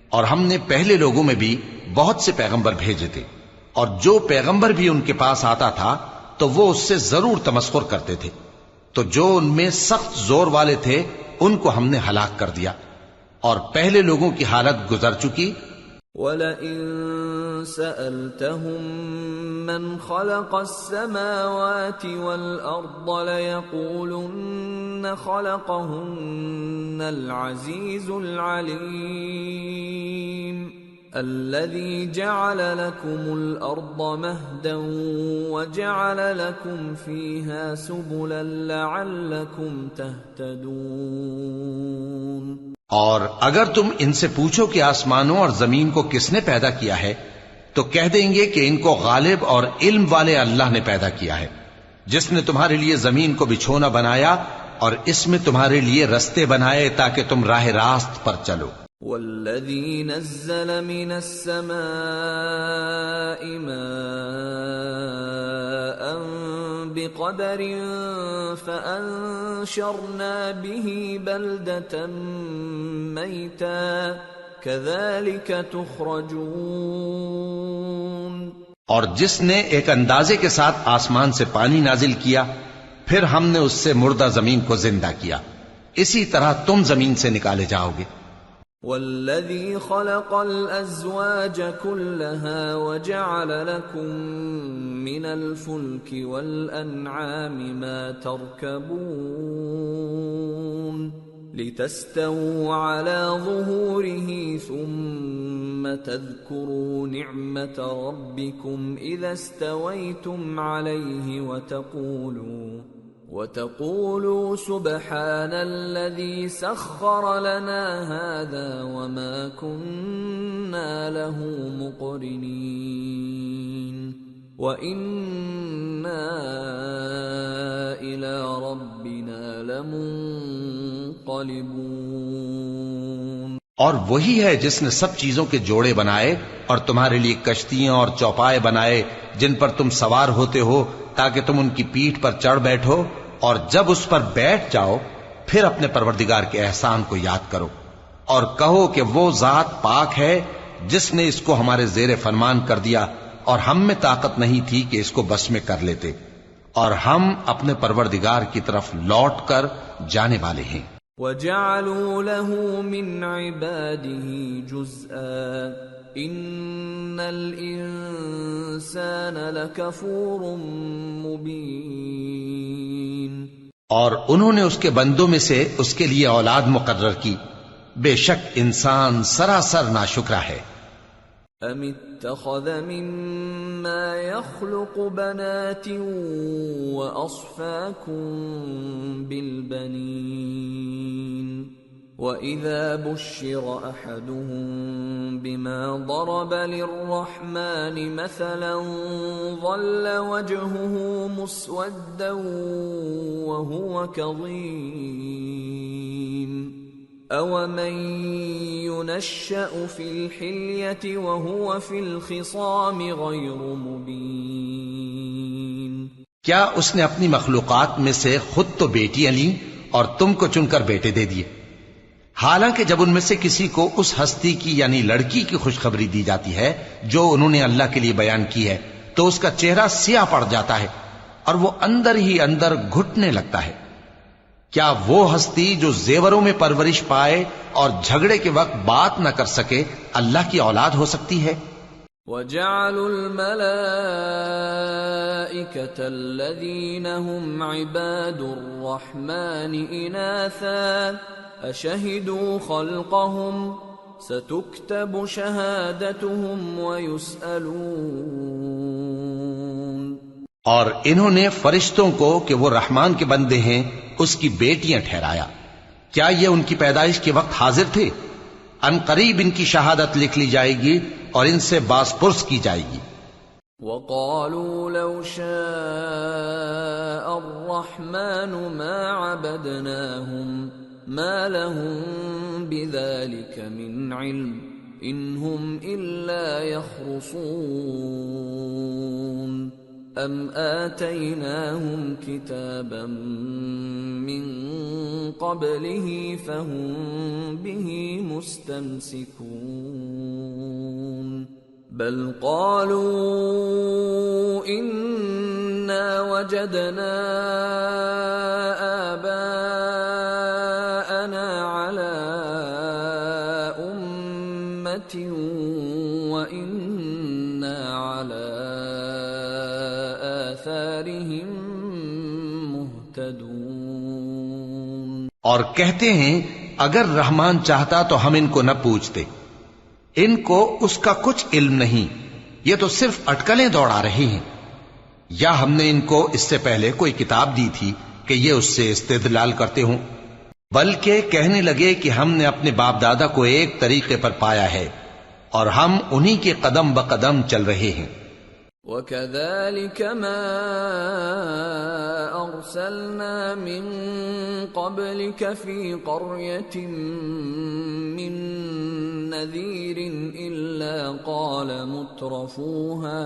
اور ہم نے پہلے لوگوں میں بھی بہت سے پیغمبر بھیجے تھے، اور جو پیغمبر بھی ان کے پاس آتا تھا تو وہ اس سے ضرور تمسخر کرتے تھے. تو جو ان میں سخت زور والے تھے ان کو ہم نے ہلاک کر دیا، اور پہلے لوگوں کی حالت گزر چکی. وَلَئِن سَأَلْتَهُم مَّنْ خَلَقَ السَّمَاوَاتِ وَالْأَرْضَ لَيَقُولُنَّ خَلَقَهُنَّ الْعَزِيزُ الْعَلِيمُ الَّذِي جَعَلَ لَكُمُ الْأَرْضَ مَهْدًا وَجَعَلَ لَكُمْ فِيهَا سُبُلًا لَعَلَّكُمْ تَهْتَدُونَ. اور اگر تم ان سے پوچھو کہ آسمانوں اور زمین کو کس نے پیدا کیا ہے تو کہہ دیں گے کہ ان کو غالب اور علم والے اللہ نے پیدا کیا ہے، جس نے تمہارے لیے زمین کو بچھونا بنایا اور اس میں تمہارے لیے رستے بنائے تاکہ تم راہ راست پر چلو. والذی نزل من السماء ماء بقدر فأنشرنا به بلدة میتا كذلك تخرجون. اور جس نے ایک اندازے کے ساتھ آسمان سے پانی نازل کیا پھر ہم نے اس سے مردہ زمین کو زندہ کیا، اسی طرح تم زمین سے نکالے جاؤ گے. والذی خلق الازواج كلها وجعل لكم من الفلك والانعام ما تركبون لتستووا على ظهوره ثم تذكروا نعمة ربكم إذا استويتم عليه وَتَقُولُوا سُبْحَانَ الَّذِي سَخَّرَ لَنَا هَذَا وَمَا كُنَّا لَهُ مُقْرِنِينَ وَإِنَّا إِلَى رَبِّنَا لَمُنقَلِبُونَ۔ اور وہی ہے جس نے سب چیزوں کے جوڑے بنائے اور تمہارے لیے کشتیاں اور چوپائے بنائے جن پر تم سوار ہوتے ہو تاکہ تم ان کی پیٹھ پر چڑھ بیٹھو، اور جب اس پر بیٹھ جاؤ پھر اپنے پروردگار کے احسان کو یاد کرو اور کہو کہ وہ ذات پاک ہے جس نے اس کو ہمارے زیر فرمان کر دیا اور ہم میں طاقت نہیں تھی کہ اس کو بس میں کر لیتے، اور ہم اپنے پروردگار کی طرف لوٹ کر جانے والے ہیں۔ وَجَعَلُوا لَهُ مِنْ عِبَادِهِ جُزْءًا إِنَّ الْإِنسَانَ لَكَفُورٌ مُبِينٌ۔ اور انہوں نے اس کے بندوں میں سے اس کے لیے اولاد مقرر کی، بے شک انسان سراسر ناشکرا ہے۔ أَمِ اتَّخَذَ مِمَّا يَخْلُقُ بَنَاتٍ وَأَصْفَاكُم بِالْبَنِينَ وَإِذَا بُشِّرَ أَحَدُهُم بِمَا ضَرَبَ لِلرَّحْمَنِ مَثَلًا ظَلَّ وَجْهُهُ مُسْوَدًّا وَهُوَ كَظِيمٌ أَوَمَن يُنَشَّأُ فِي الْحِلْيَةِ وَهُوَ فِي الْخِصَامِ غَيْرُ مُبِينٍ۔ کیا اس نے اپنی مخلوقات میں سے خود تو بیٹیاں لیں اور تم کو چن کر بیٹے دے دیے، حالانکہ جب ان میں سے کسی کو اس ہستی کی یعنی لڑکی کی خوشخبری دی جاتی ہے جو انہوں نے اللہ کے لیے بیان کی ہے تو اس کا چہرہ سیاہ پڑ جاتا ہے اور وہ اندر ہی اندر گھٹنے لگتا ہے۔ کیا وہ ہستی جو زیوروں میں پرورش پائے اور جھگڑے کے وقت بات نہ کر سکے اللہ کی اولاد ہو سکتی ہے؟ وَجَعَلُوا الْمَلَائِكَةَ الَّذِينَ هُمْ عِبَادُ الرَّحْمَنِ إِنَاثًا أَشَهِدُوا خَلْقَهُمْ سَتُكْتَبُ شَهَادَتُهُمْ وَيُسْأَلُونَ۔ اور انہوں نے فرشتوں کو کہ وہ رحمان کے بندے ہیں اس کی بیٹیاں ٹھہرایا، کیا یہ ان کی پیدائش کے وقت حاضر تھے؟ ان قریب ان کی شہادت لکھ لی جائے گی اور ان سے باز پرس کی جائے گی۔ وَقَالُوا لَوْ شَاءَ الرَّحْمَنُ مَا عَبَدْنَاهُمْ مَا لَهُم بِذَلِكَ مِنْ عِلْمٍ إِنْ هُمْ إِلَّا يَخْرُصُونَ أَمْ آتَيْنَاهُمْ كِتَابًا مِّن قَبْلِهِ فَهُمْ بِهِ مُسْتَمْسِكُونَ بَلْ قَالُوا إِنَّا وَجَدْنَا آبَاءَنَا عَلَى أُمَّةٍ وَإِنَّا عَلَى مہتدون۔ اور کہتے ہیں اگر رحمان چاہتا تو ہم ان کو نہ پوچھتے، ان کو اس کا کچھ علم نہیں، یہ تو صرف اٹکلیں دوڑا رہے ہیں، یا ہم نے ان کو اس سے پہلے کوئی کتاب دی تھی کہ یہ اس سے استدلال کرتے ہوں، بلکہ کہنے لگے کہ ہم نے اپنے باپ دادا کو ایک طریقے پر پایا ہے اور ہم انہی کے قدم بقدم چل رہے ہیں۔ وَكَذَلِكَ مَا أَرْسَلْنَا مِن قَبْلِكَ فِي قَرْيَةٍ مِّن نَّذِيرٍ إِلَّا قَالَ مُتْرَفُوهَا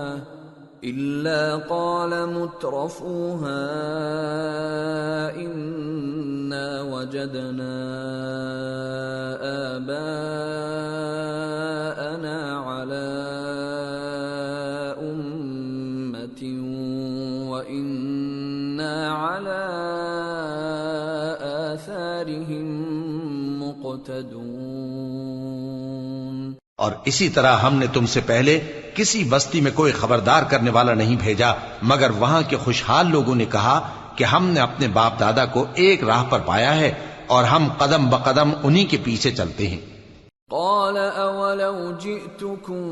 إِنَّا وَجَدْنَا آبَاءَنَا عَلَى وَإِنَّا عَلَى آثَارِهِمْ مُقْتَدُونَ۔ اور اسی طرح ہم نے تم سے پہلے کسی بستی میں کوئی خبردار کرنے والا نہیں بھیجا مگر وہاں کے خوشحال لوگوں نے کہا کہ ہم نے اپنے باپ دادا کو ایک راہ پر پایا ہے اور ہم قدم بقدم انہی کے پیچھے چلتے ہیں۔ قال اولو جئتكم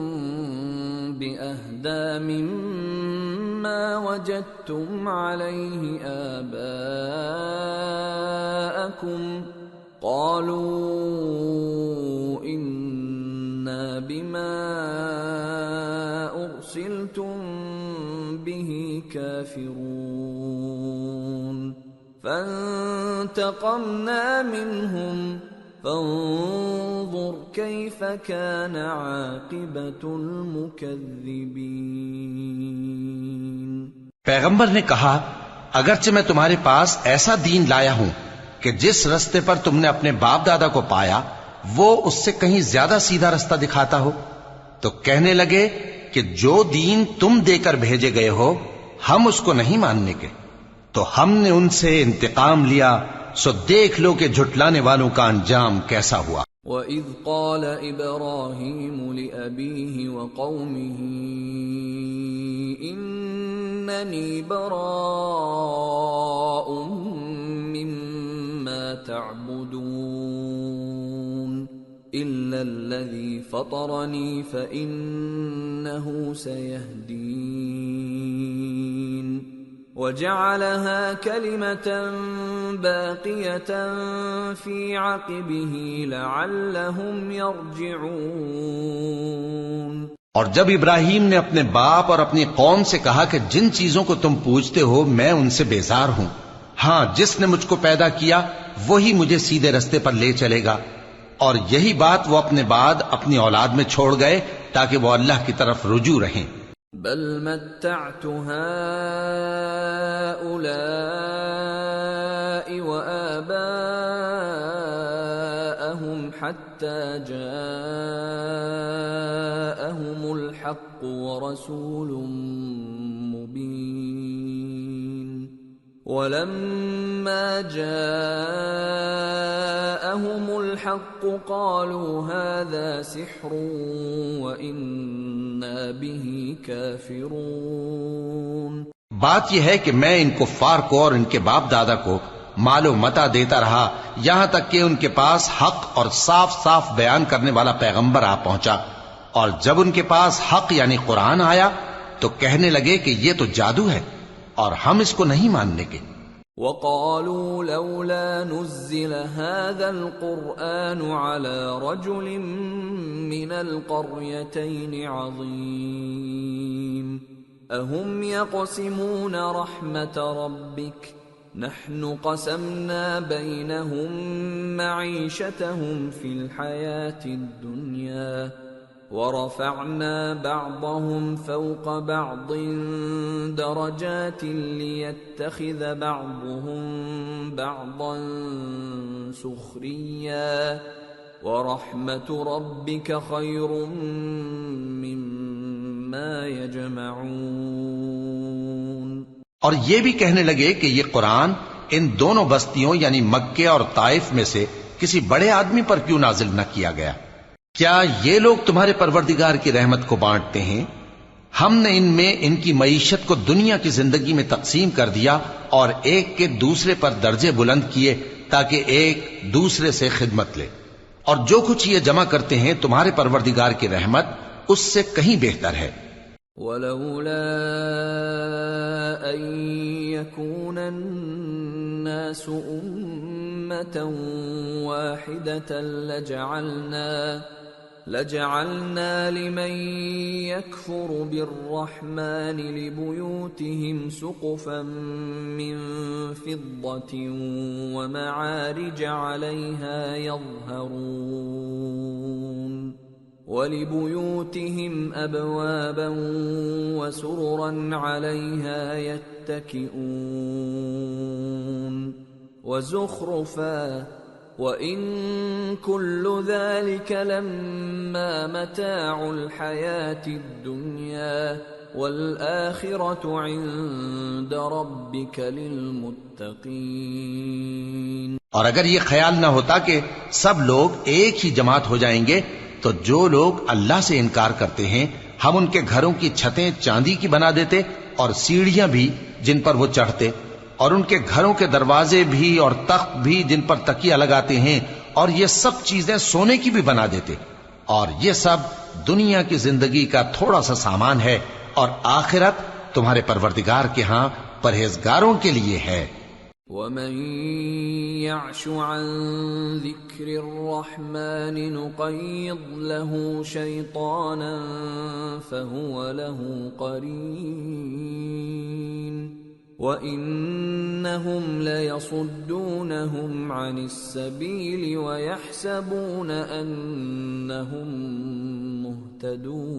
باهدى مما وجدتم عليه آباءكم قالوا انا بما ارسلتم به كافرون فانتقمنا منهم فانظر كيف كان عاقبة المكذبين۔ پیغمبر نے کہا اگرچہ میں تمہارے پاس ایسا دین لایا ہوں کہ جس رستے پر تم نے اپنے باپ دادا کو پایا وہ اس سے کہیں زیادہ سیدھا رستہ دکھاتا ہو، تو کہنے لگے کہ جو دین تم دے کر بھیجے گئے ہو ہم اس کو نہیں ماننے کے، تو ہم نے ان سے انتقام لیا، سو دیکھ لو کہ جھٹلانے والوں کا انجام کیسا ہوا۔ وَإِذْ قَالَ إِبْرَاهِيمُ لِأَبِيهِ وَقَوْمِهِ إِنَّنِي بَرَاءٌ مِّمَّا تَعْبُدُونَ إِلَّا الَّذِي فَطَرَنِي فَإِنَّهُ سَيَهْدِينِ وَجَعَلَهَا كَلِمَةً بَاقِيَةً فِي عَقِبِهِ لَعَلَّهُمْ يَرْجِعُونَ۔ اور جب ابراہیم نے اپنے باپ اور اپنی قوم سے کہا کہ جن چیزوں کو تم پوجتے ہو میں ان سے بیزار ہوں، ہاں جس نے مجھ کو پیدا کیا وہی مجھے سیدھے رستے پر لے چلے گا، اور یہی بات وہ اپنے بعد اپنی اولاد میں چھوڑ گئے تاکہ وہ اللہ کی طرف رجوع رہیں۔ بل متعت هؤلاء وآباءهم حتى جاءهم الحق ورسول مبين ولما جاءهم الحق قالوا هذا سحر وإنا به كافرون۔ بات یہ ہے کہ میں ان کفار کو اور ان کے باپ دادا کو مال و متاع دیتا رہا یہاں تک کہ ان کے پاس حق اور صاف صاف بیان کرنے والا پیغمبر آ پہنچا، اور جب ان کے پاس حق یعنی قرآن آیا تو کہنے لگے کہ یہ تو جادو ہے اور ہم اس کو نہیں ماننے کے۔ وَقَالُوا لَوْلَا نُزِّلَ هَذَا الْقُرْآنُ عَلَى رَجُلٍ مِّنَ الْقَرْيَتَيْنِ عَظِيمٍ أَهُمْ يَقْسِمُونَ رَحْمَةَ رَبِّكَ نَحْنُ قَسَمْنَا بَيْنَهُمْ مَعِيشَتَهُمْ فِي الْحَيَاةِ الدُّنْيَا وَرَفَعْنَا بَعْضَهُمْ فَوْقَ بَعْضٍ دَرَجَاتٍ لِيَتَّخِذَ بَعْضُهُمْ بَعْضًا سُخْرِيًّا وَرَحْمَةُ رَبِّكَ خَيْرٌ مِّمَّا يَجْمَعُونَ۔ اور یہ بھی کہنے لگے کہ یہ قرآن ان دونوں بستیوں یعنی مکے اور طائف میں سے کسی بڑے آدمی پر کیوں نازل نہ کیا گیا؟ کیا یہ لوگ تمہارے پروردگار کی رحمت کو بانٹتے ہیں؟ ہم نے ان میں ان کی معیشت کو دنیا کی زندگی میں تقسیم کر دیا اور ایک کے دوسرے پر درجے بلند کیے تاکہ ایک دوسرے سے خدمت لے، اور جو کچھ یہ جمع کرتے ہیں تمہارے پروردگار کی رحمت اس سے کہیں بہتر ہے۔ وَلَوْلَا أَن يَكُونَ النَّاسُ أُمَّةً وَاحِدَةً لَجَعَلْنَا لِمَن يَكْفُرُ بِالرَّحْمَنِ لِبُيُوتِهِمْ سُقُفًا مِّن فِضَّةٍ وَمَعَارِجَ عَلَيْهَا يَظْهَرُونَ وَلِبُيُوتِهِمْ أَبْوَابًا وَسُرُرًا عَلَيْهَا يَتَّكِئُونَ وَزُخْرُفًا وَإِن كُلُّ ذَلِكَ لَمَّا مَتَاعُ الْحَيَاةِ الدُّنْيَا وَالْآخِرَةُ عِندَ رَبِّكَ لِلْمُتَّقِينَ۔ اور اگر یہ خیال نہ ہوتا کہ سب لوگ ایک ہی جماعت ہو جائیں گے تو جو لوگ اللہ سے انکار کرتے ہیں ہم ان کے گھروں کی چھتیں چاندی کی بنا دیتے اور سیڑھیاں بھی جن پر وہ چڑھتے، اور ان کے گھروں کے دروازے بھی اور تخت بھی جن پر تکیہ لگاتے ہیں اور یہ سب چیزیں سونے کی بھی بنا دیتے، اور یہ سب دنیا کی زندگی کا تھوڑا سا سامان ہے، اور آخرت تمہارے پروردگار کے ہاں پرہیزگاروں کے لیے ہے۔ وَمَن يَعْشُ عَن ذِكْرِ الرَّحْمَنِ نُقَيِّضْ لَهُ شَيْطَانًا فَهُوَ لَهُ قَرِينٌ وَإِنَّهُمْ لَيَصُدُّونَهُمْ عَنِ السَّبِيلِ وَيَحْسَبُونَ أَنَّهُمْ مُهْتَدُونَ۔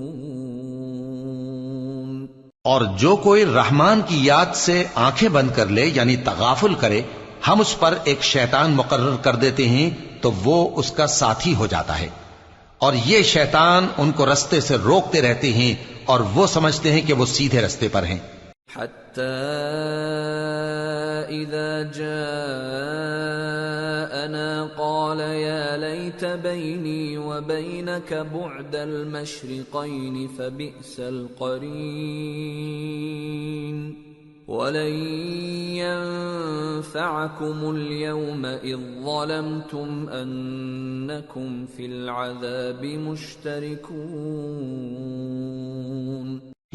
اور جو کوئی رحمان کی یاد سے آنکھیں بند کر لے یعنی تغافل کرے، ہم اس پر ایک شیطان مقرر کر دیتے ہیں تو وہ اس کا ساتھی ہو جاتا ہے، اور یہ شیطان ان کو رستے سے روکتے رہتے ہیں اور وہ سمجھتے ہیں کہ وہ سیدھے رستے پر ہیں۔ حتى إذا جاءنا قال يا ليت بيني وبينك بعد المشرقين فبئس القرين ولن ينفعكم اليوم إذ ظلمتم أنكم في العذاب مشتركون۔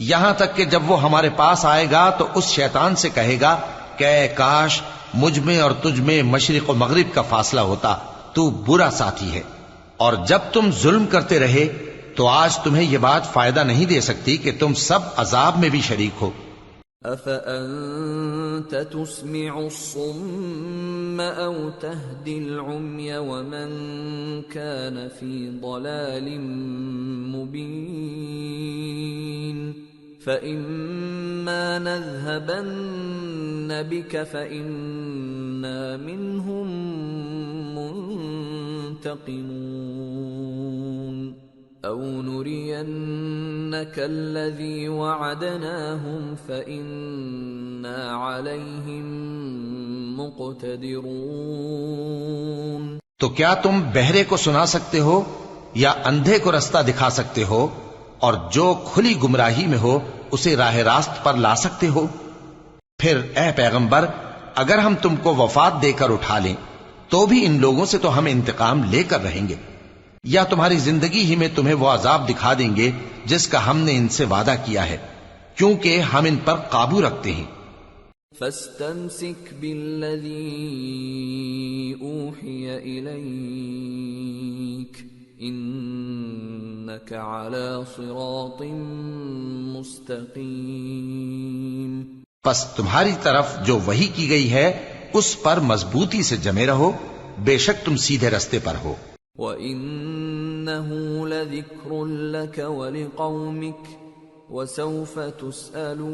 یہاں تک کہ جب وہ ہمارے پاس آئے گا تو اس شیطان سے کہے گا کہ اے کاش مجھ میں اور تجھ میں مشرق و مغرب کا فاصلہ ہوتا، تو برا ساتھی ہے، اور جب تم ظلم کرتے رہے تو آج تمہیں یہ بات فائدہ نہیں دے سکتی کہ تم سب عذاب میں بھی شریک ہو۔ أَفَأَنْتَ تُسْمِعُ الصُّمَّ أَوْ تَهْدِي الْعُمْيَ وَمَنْ كَانَ فِي ضَلَالٍ مُبِينٍ فَإِمَّا نَذْهَبَنَّ بِكَ فَإِنَّا مِنْهُمْ مُنْتَقِمُونَ أَوْ نُرِيَنَّكَ الَّذِي وَعَدْنَاهُمْ فَإِنَّا عَلَيْهِمْ مُقْتَدِرُونَ۔ تو کیا تم بہرے کو سنا سکتے ہو یا اندھے کو رستہ دکھا سکتے ہو، اور جو کھلی گمراہی میں ہو اسے راہ راست پر لا سکتے ہو؟ پھر اے پیغمبر، اگر ہم تم کو وفات دے کر اٹھا لیں تو بھی ان لوگوں سے تو ہم انتقام لے کر رہیں گے، یا تمہاری زندگی ہی میں تمہیں وہ عذاب دکھا دیں گے جس کا ہم نے ان سے وعدہ کیا ہے، کیونکہ ہم ان پر قابو رکھتے ہیں۔ فَاسْتَمْسِكْ بِالَّذِي أُوحِيَ إِلَيْكَ إِنَّكَ عَلَى صِرَاطٍ مُسْتَقِيمٍ۔ پس تمہاری طرف جو وحی کی گئی ہے اس پر مضبوطی سے جمے رہو، بے شک تم سیدھے رستے پر ہو۔ وَإِنَّهُ لَذِكْرٌ لَكَ وَلِقَوْمِكَ وَسَوْفَ تُسْأَلُونَ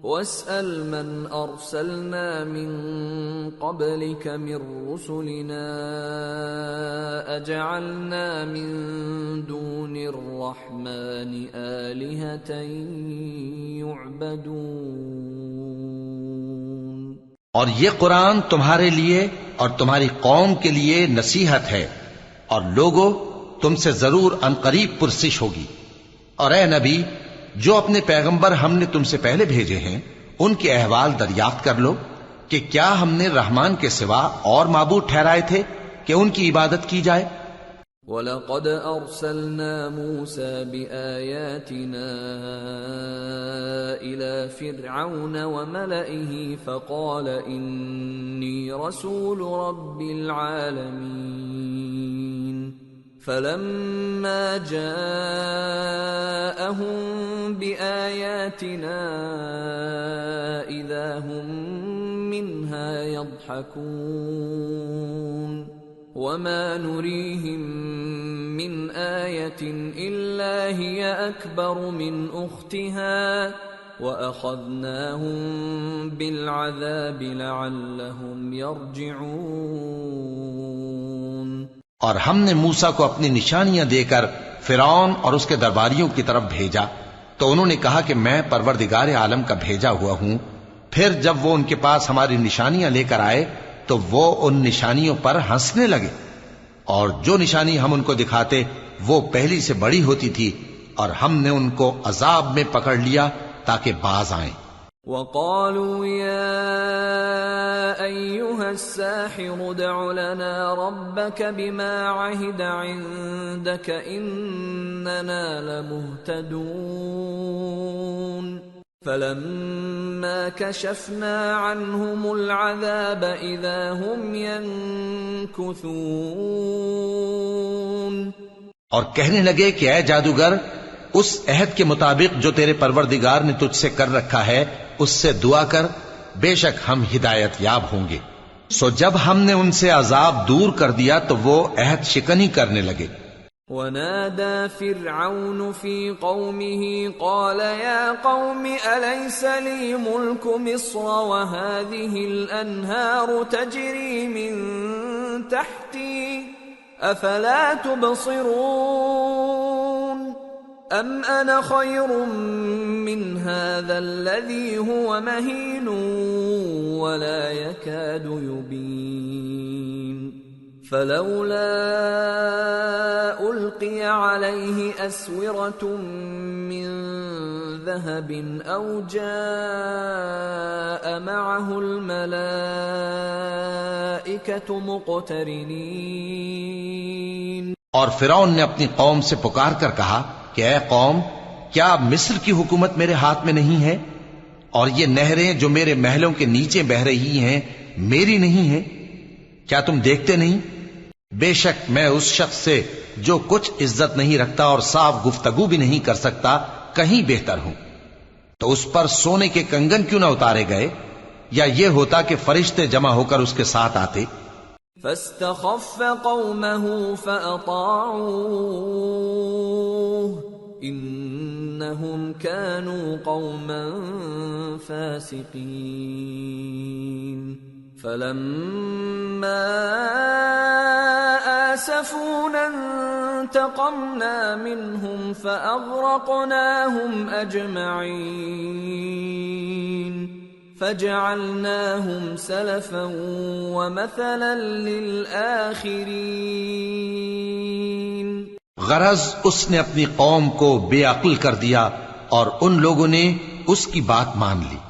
وَاسْأَلْ مَنْ أَرْسَلْنَا مِنْ قَبْلِكَ مِنْ رُسُلِنَا أَجَعَلْنَا مِنْ دُونِ الرَّحْمَنِ آلِهَةً يُعْبَدُونَ۔ اور یہ قرآن تمہارے لیے اور تمہاری قوم کے لیے نصیحت ہے، اور لوگوں تم سے ضرور عنقریب پرسش ہوگی۔ اور اے نبی، جو اپنے پیغمبر ہم نے تم سے پہلے بھیجے ہیں ان کے احوال دریافت کر لو کہ کیا ہم نے رحمان کے سوا اور معبود ٹھہرائے تھے کہ ان کی عبادت کی جائے؟ وَلَقَدْ أَرْسَلْنَا مُوسَى بِآيَاتِنَا إِلَى فِرْعَوْنَ وَمَلَئِهِ فَقَالَ إِنِّي رَسُولُ رَبِّ الْعَالَمِينَ فَلَمَّا جَاءَهُم بِآيَاتِنَا إِذَا هُم مِّنْهَا يَضْحَكُونَ وَمَا نُرِيهِم مِّنْ آيَةٍ إِلَّا هِيَ أَكْبَرُ مِنْ أُخْتِهَا وَأَخَذْنَاهُم بِالْعَذَابِ لَعَلَّهُمْ يَرْجِعُونَ۔ اور ہم نے موسیٰ کو اپنی نشانیاں دے کر فرعون اور اس کے درباریوں کی طرف بھیجا تو انہوں نے کہا کہ میں پروردگار عالم کا بھیجا ہوا ہوں۔ پھر جب وہ ان کے پاس ہماری نشانیاں لے کر آئے تو وہ ان نشانیوں پر ہنسنے لگے، اور جو نشانی ہم ان کو دکھاتے وہ پہلی سے بڑی ہوتی تھی، اور ہم نے ان کو عذاب میں پکڑ لیا تاکہ باز آئیں۔ وَقَالُوا يَا أيها الساحر ادع لنا ربك بما عهد عندك إننا لمهتدون فلما كشفنا عنهم العذاب إذا هم ينكثون. اور کہنے لگے کہ اے جادوگر اس عہد کے مطابق جو تیرے پروردگار نے تجھ سے کر رکھا ہے اس سے دعا کر، بے شک ہم ہدایت یاب ہوں گے. سو جب ہم نے ان سے عذاب دور کر دیا تو وہ عہد شکنی کرنے لگے. ونادى فرعون في قومه قال يا قوم أليس لي ملك مصر وهذه الأنهار تجري من تحتي أفلا تبصرون أم أنا خير من هذا الذي هو مهين ولا يكاد يبين فلولا ألقي عليه أسورة من ذهب أو جاء معه الملائكة مقترنين. اور فرعون نے اپنی قوم سے پکار کر کہا کہ اے قوم، کیا مصر کی حکومت میرے ہاتھ میں نہیں ہے اور یہ نہریں جو میرے محلوں کے نیچے بہ رہی ہیں میری نہیں ہیں؟ کیا تم دیکھتے نہیں؟ بے شک میں اس شخص سے جو کچھ عزت نہیں رکھتا اور صاف گفتگو بھی نہیں کر سکتا کہیں بہتر ہوں. تو اس پر سونے کے کنگن کیوں نہ اتارے گئے، یا یہ ہوتا کہ فرشتے جمع ہو کر اس کے ساتھ آتے. فاستخف قومه فأطاعوه إنهم كانوا قوما فاسقين. فلما آسفونا انتقمنا منهم فأغرقناهم أجمعين فجعلناهم سلفا ومثلا للآخرين. غرض اس نے اپنی قوم کو بے عقل کر دیا اور ان لوگوں نے اس کی بات مان لی.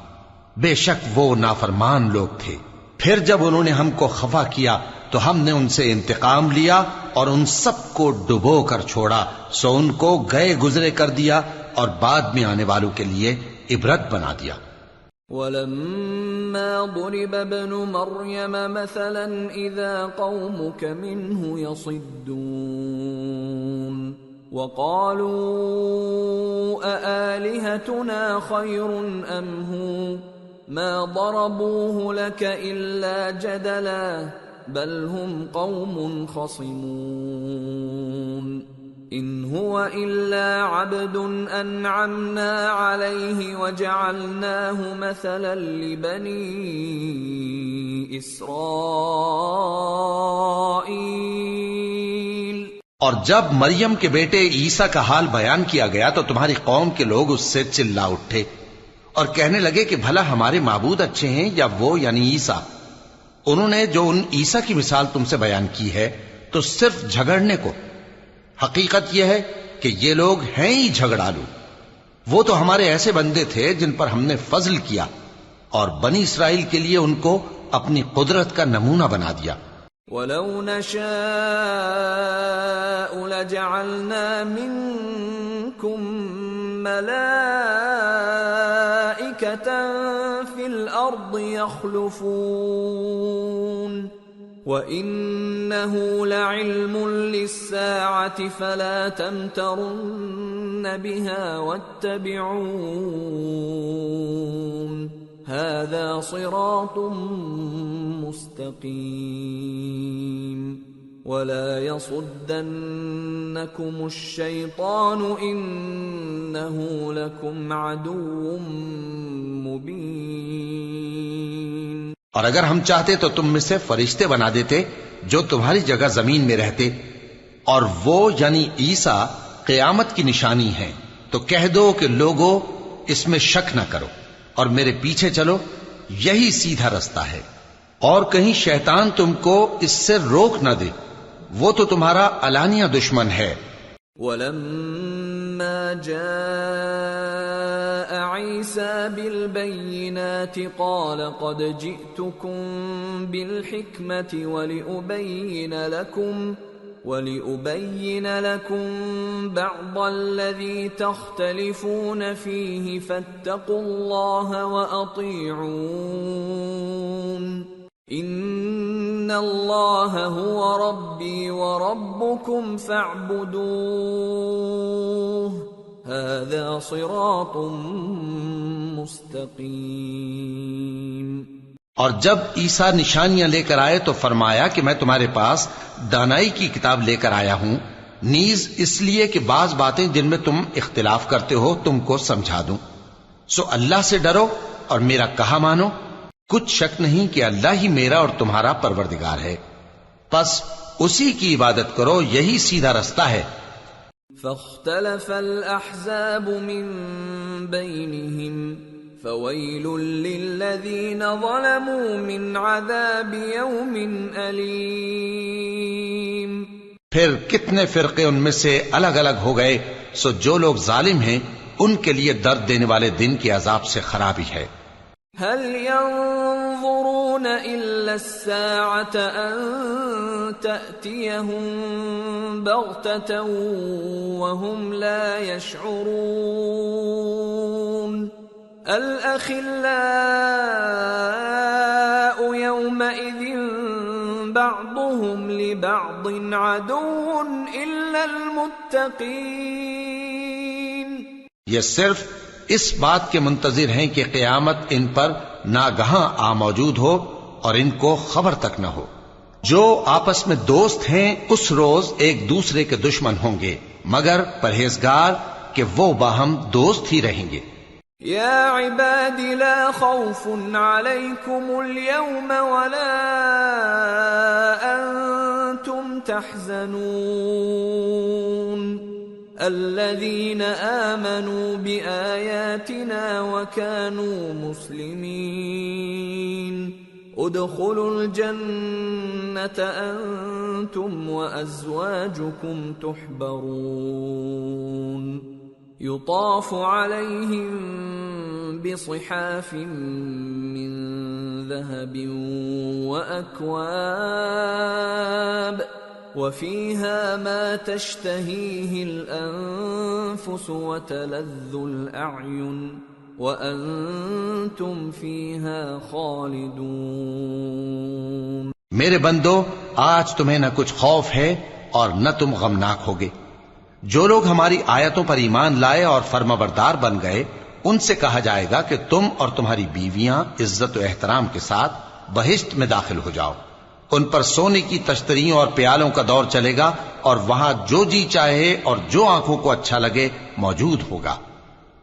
بے شک وہ نافرمان لوگ تھے. پھر جب انہوں نے ہم کو خفا کیا تو ہم نے ان سے انتقام لیا اور ان سب کو ڈبو کر چھوڑا. سو ان کو گئے گزرے کر دیا اور بعد میں آنے والوں کے لیے عبرت بنا دیا. وَلَمَّا ضُرِبَ ابْنُ مَرْيَمَ مَثَلًا إِذَا قَوْمُكَ مِنْهُ يَصِدُّونَ وَقَالُوا أَآلِهَتُنَا خَيْرٌ أَمْ هُوَ مَا ضَرَبُوهُ لَكَ إِلَّا جَدَلًا بَلْ هُمْ قَوْمٌ خَصِمُونَ. إِنْ هُوَ إِلَّا عَبْدٌ أَنْعَمْنَا عَلَيْهِ وَجَعَلْنَاهُ مَثَلًا لِبَنِي إِسْرَائِيلَ. اور جب مریم کے بیٹے عیسیٰ کا حال بیان کیا گیا تو تمہاری قوم کے لوگ اس سے چلا اٹھے اور کہنے لگے کہ بھلا ہمارے معبود اچھے ہیں یا وہ یعنی عیسیٰ. انہوں نے جو ان عیسیٰ کی مثال تم سے بیان کی ہے تو صرف جھگڑنے کو. حقیقت یہ ہے کہ یہ لوگ ہیں ہی جھگڑالو. وہ تو ہمارے ایسے بندے تھے جن پر ہم نے فضل کیا اور بنی اسرائیل کے لیے ان کو اپنی قدرت کا نمونہ بنا دیا. وَلَوْ نَشَاءُ لَجَعَلْنَا مِنْكُمْ مَلَائِكَةً فِي الْأَرْضِ يَخْلُفُونَ وَإِنَّهُ لَعِلْمٌ لِلسَّاعَةِ فَلَا تَمْتَرُنَّ بِهَا وَاتَّبِعُونِ هَذَا صِرَاطٌ مُسْتَقِيمٌ وَلَا يَصُدَّنَّكُمُ الشَّيْطَانُ إِنَّهُ لَكُمْ عَدُوٌّ مُبِينٌ. اور اگر ہم چاہتے تو تم میں سے فرشتے بنا دیتے جو تمہاری جگہ زمین میں رہتے، اور وہ یعنی عیسیٰ قیامت کی نشانی ہیں. تو کہہ دو کہ لوگوں اس میں شک نہ کرو اور میرے پیچھے چلو، یہی سیدھا رستہ ہے. اور کہیں شیطان تم کو اس سے روک نہ دے، وہ تو تمہارا علانیہ دشمن ہے. وَلَمَّا فلما جاء عيسى بالبينات قال قد جئتكم بالحكمة ولأبين لكم بعض الذي تختلفون فيه فاتقوا الله وأطيعون إن الله هو ربي وربكم فاعبدوه هذا صراط مستقيم۔ اور جب عیسیٰ نشانیاں لے کر آئے تو فرمایا کہ میں تمہارے پاس دانائی کی کتاب لے کر آیا ہوں، نیز اس لیے کہ بعض باتیں جن میں تم اختلاف کرتے ہو تم کو سمجھا دوں۔ سو اللہ سے ڈرو اور میرا کہا مانو، کچھ شک نہیں کہ اللہ ہی میرا اور تمہارا پروردگار ہے، پس اسی کی عبادت کرو، یہی سیدھا رستہ ہے۔ فاختلف الأحزاب من بينهم فويل للذين ظلموا من عذاب يوم أليم۔ پھر کتنے فرقے ان میں سے الگ الگ ہو گئے، سو جو لوگ ظالم ہیں ان کے لیے درد دینے والے دن کے عذاب سے خرابی ہے۔ هل ينظرون إلا الساعة أن تأتيهم بغتة وهم لا يشعرون الأخلاء يومئذ بعضهم لبعض عدو إلا المتقين۔ یہ صرف اس بات کے منتظر ہیں کہ قیامت ان پر ناگہاں آ موجود ہو اور ان کو خبر تک نہ ہو۔ جو آپس میں دوست ہیں اس روز ایک دوسرے کے دشمن ہوں گے، مگر پرہیزگار کہ وہ باہم دوست ہی رہیں گے۔ یا عباد لا خوف علیکم اليوم ولا انتم تحزنون الذين آمنوا بآياتنا وكانوا مسلمين ادخلوا الجنة أنتم وأزواجكم تحبرون يطاف عليهم بصحاف من ذهب وأكواب وفيها ما تشتهيه الأنفس وتلذ الأعين وأنتم فيها خالدون۔ میرے بندو، آج تمہیں نہ کچھ خوف ہے اور نہ تم غمناک ہوگے۔ جو لوگ ہماری آیتوں پر ایمان لائے اور فرمانبردار بن گئے ان سے کہا جائے گا کہ تم اور تمہاری بیویاں عزت و احترام کے ساتھ بہشت میں داخل ہو جاؤ۔ ان پر سونے کی تشتریوں اور پیالوں کا دور چلے گا اور وہاں جو جی چاہے اور جو آنکھوں کو اچھا لگے موجود ہوگا،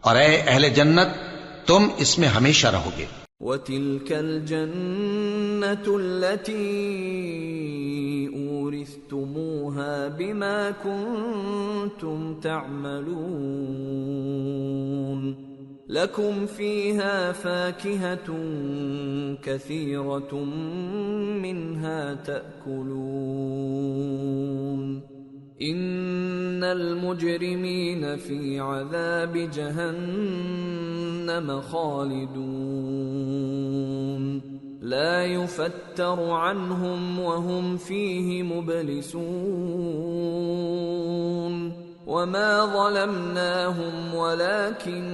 اور اے اہل جنت تم اس میں ہمیشہ رہو گے۔ وَتِلْكَ الْجَنَّةُ الَّتِي أُورِثْتُمُوهَا بِمَا كُنْتُمْ تَعْمَلُونَ لَكُمْ فِيهَا فَاكِهَةٌ كَثِيرَةٌ مِنْهَا تَأْكُلُونَ إِنَّ الْمُجْرِمِينَ فِي عَذَابِ جَهَنَّمَ خَالِدُونَ لَا يُفَتَّرُ عَنْهُمْ وَهُمْ فِيهِ مُبْلِسُونَ وَمَا ظَلَمْنَاهُمْ وَلَكِنْ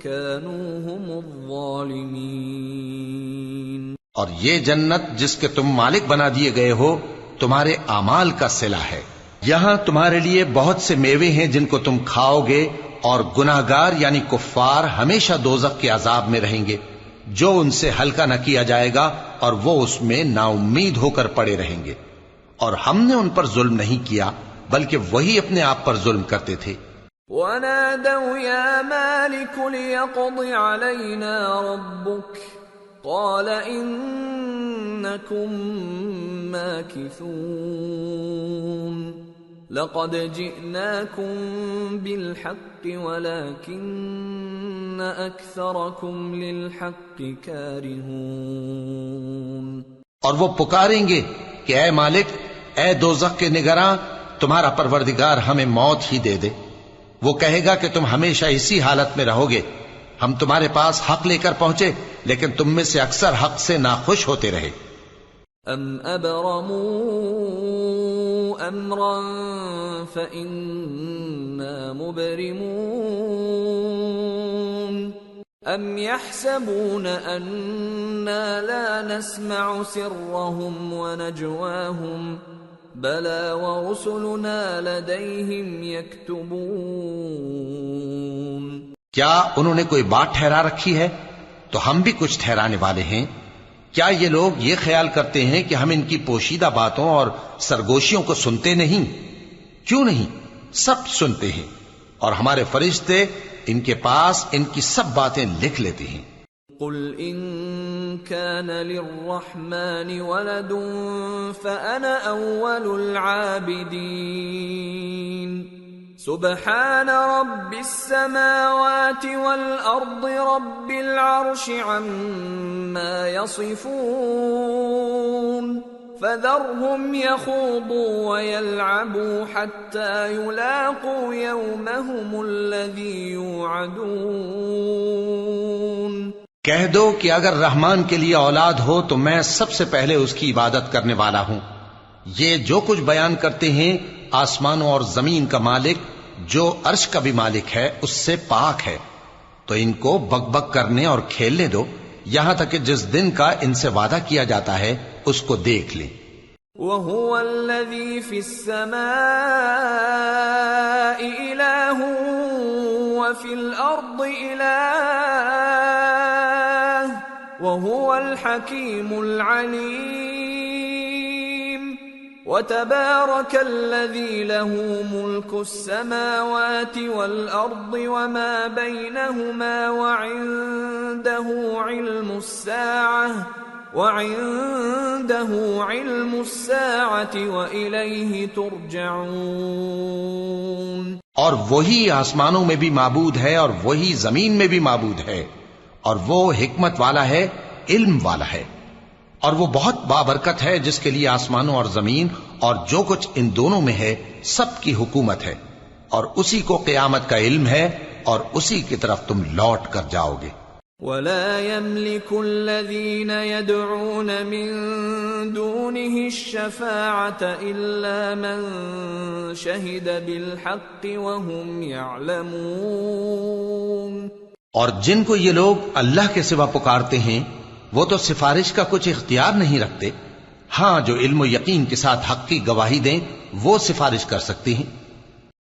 كَانُوا هُمُ الظَّالِمِينَ۔ اور یہ جنت جس کے تم مالک بنا دیے گئے ہو تمہارے اعمال کا صلہ ہے۔ یہاں تمہارے لیے بہت سے میوے ہیں جن کو تم کھاؤ گے، اور گناہگار یعنی کفار ہمیشہ دوزخ کے عذاب میں رہیں گے جو ان سے ہلکا نہ کیا جائے گا، اور وہ اس میں نا امید ہو کر پڑے رہیں گے۔ اور ہم نے ان پر ظلم نہیں کیا بلکہ وہی اپنے آپ پر ظلم کرتے تھے۔ وَنَادَوْا يَا مَالِكُ لِيَقْضِ عَلَيْنَا رَبُّكَ قَالَ إِنَّكُمْ مَاكِثُونَ لَقَدْ جِئْنَاكُمْ بِالْحَقِّ وَلَكِنَّ أَكْثَرَكُمْ لِلْحَقِّ كَارِهُونَ۔ اور وہ پکاریں گے کہ اے مالک، اے دوزخ کے نگراں، تمہارا پروردگار ہمیں موت ہی دے دے، وہ کہے گا کہ تم ہمیشہ اسی حالت میں رہو گے، ہم تمہارے پاس حق لے کر پہنچے لیکن تم میں سے اکثر حق سے ناخوش ہوتے رہے۔ ام ابرموا امرا فإنا مبرمون ام يحسبون أنا لا نسمع سرهم ونجواهم بلى ورسلنا لديهم يكتبون۔ کیا انہوں نے کوئی بات ٹھہرا رکھی ہے؟ تو ہم بھی کچھ ٹھہرانے والے ہیں۔ کیا یہ لوگ یہ خیال کرتے ہیں کہ ہم ان کی پوشیدہ باتوں اور سرگوشیوں کو سنتے نہیں؟ کیوں نہیں، سب سنتے ہیں، اور ہمارے فرشتے ان کے پاس ان کی سب باتیں لکھ لیتے ہیں۔ قل ان كان للرحمن ولد فأنا أول العابدين سبحان رب السماوات والأرض رب العرش عما يصفون فذرهم يخوضوا ويلعبوا حتى يلاقوا يومهم الذي يوعدون۔ کہہ دو کہ اگر رحمان کے لیے اولاد ہو تو میں سب سے پہلے اس کی عبادت کرنے والا ہوں۔ یہ جو کچھ بیان کرتے ہیں آسمانوں اور زمین کا مالک جو عرش کا بھی مالک ہے اس سے پاک ہے، تو ان کو بک بک کرنے اور کھیلنے دو یہاں تک کہ جس دن کا ان سے وعدہ کیا جاتا ہے اس کو دیکھ لیں۔ وَهُوَ الَّذِي فِي السَّمَاءِ إِلَٰهٌ وَفِي الْأَرْضِ إِلَٰهٌ وَهُوَ الْحَكِيمُ الْعَلِيمُ وَتَبَارَكَ الَّذِي لَهُ مُلْكُ السَّمَاوَاتِ وَالْأَرْضِ وَمَا بَيْنَهُمَا وَعِندَهُ عِلْمُ السَّاعَةِ وَإِلَيْهِ تُرْجَعُونَ۔ اور وہی آسمانوں میں بھی معبود ہے اور وہی زمین میں بھی معبود ہے، اور وہ حکمت والا ہے، علم والا ہے، اور وہ بہت بابرکت ہے جس کے لیے آسمانوں اور زمین اور جو کچھ ان دونوں میں ہے سب کی حکومت ہے، اور اسی کو قیامت کا علم ہے اور اسی کی طرف تم لوٹ کر جاؤ گے۔ وَلَا يَمْلِكُ الَّذِينَ يَدْعُونَ مِن دُونِهِ الشَّفَاعَةَ إِلَّا مَن شَهِدَ بِالْحَقِّ وَهُمْ يَعْلَمُونَ۔ اور جن کو یہ لوگ اللہ کے سوا پکارتے ہیں وہ تو سفارش کا کچھ اختیار نہیں رکھتے، ہاں جو علم و یقین کے ساتھ حق کی گواہی دیں وہ سفارش کر سکتے ہیں۔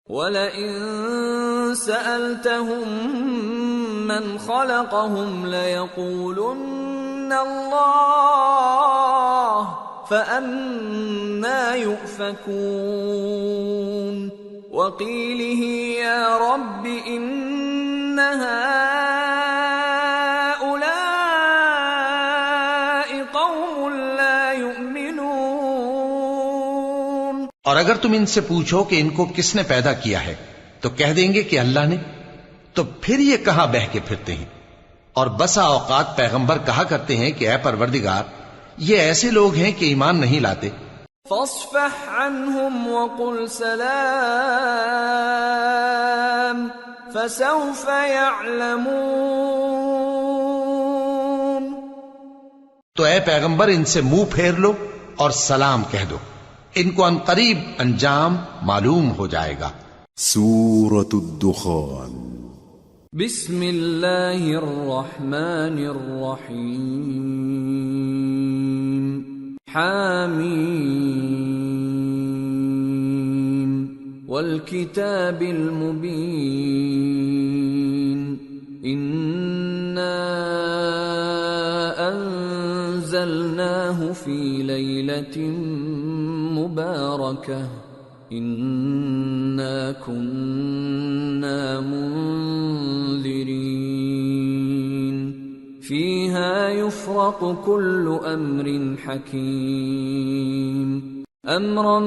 وَلَئِن سَأَلْتَهُم مَّنْ خَلَقَهُمْ لَيَقُولُنَّ اللَّهُ فَأَنَّىٰ يُؤْفَكُونَ وَقِيلِهِ يَا رَبِّ إِنَّ هَٰؤُلَاءِ قَوْمٌ لَّا يُؤْمِنُونَ۔ اور اگر تم ان سے پوچھو کہ ان کو کس نے پیدا کیا ہے تو کہہ دیں گے کہ اللہ نے، تو پھر یہ کہاں بہہ کے پھرتے ہیں۔ اور بسا اوقات پیغمبر کہا کرتے ہیں کہ اے پروردگار یہ ایسے لوگ ہیں کہ ایمان نہیں لاتے۔ فاصفح عنهم وقل سلام فسوف يعلمون۔ تو اے پیغمبر ان سے منہ پھیر لو اور سلام کہہ دو، ان کو ان قریب انجام معلوم ہو جائے گا۔ سورة الدخان۔ بسم اللہ الرحمن الرحیم۔ حامیم والکتاب المبین۔ انا انزلناہ فی لیلۃ مبارکہ انا كنا منذرين فيها يفرق كل امر حكيم امرا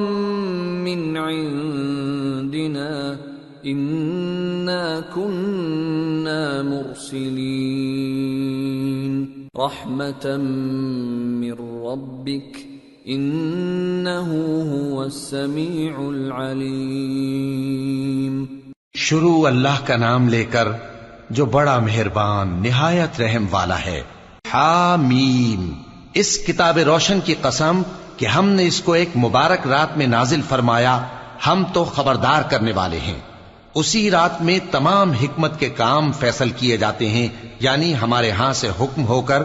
من عندنا انا كنا مرسلين رحمة من ربك انه هو السميع العليم۔ شروع اللہ کا نام لے کر جو بڑا مہربان نہایت رحم والا ہے۔ حامیم، اس کتاب روشن کی قسم کہ ہم نے اس کو ایک مبارک رات میں نازل فرمایا، ہم تو خبردار کرنے والے ہیں۔ اسی رات میں تمام حکمت کے کام فیصل کیے جاتے ہیں، یعنی ہمارے ہاں سے حکم ہو کر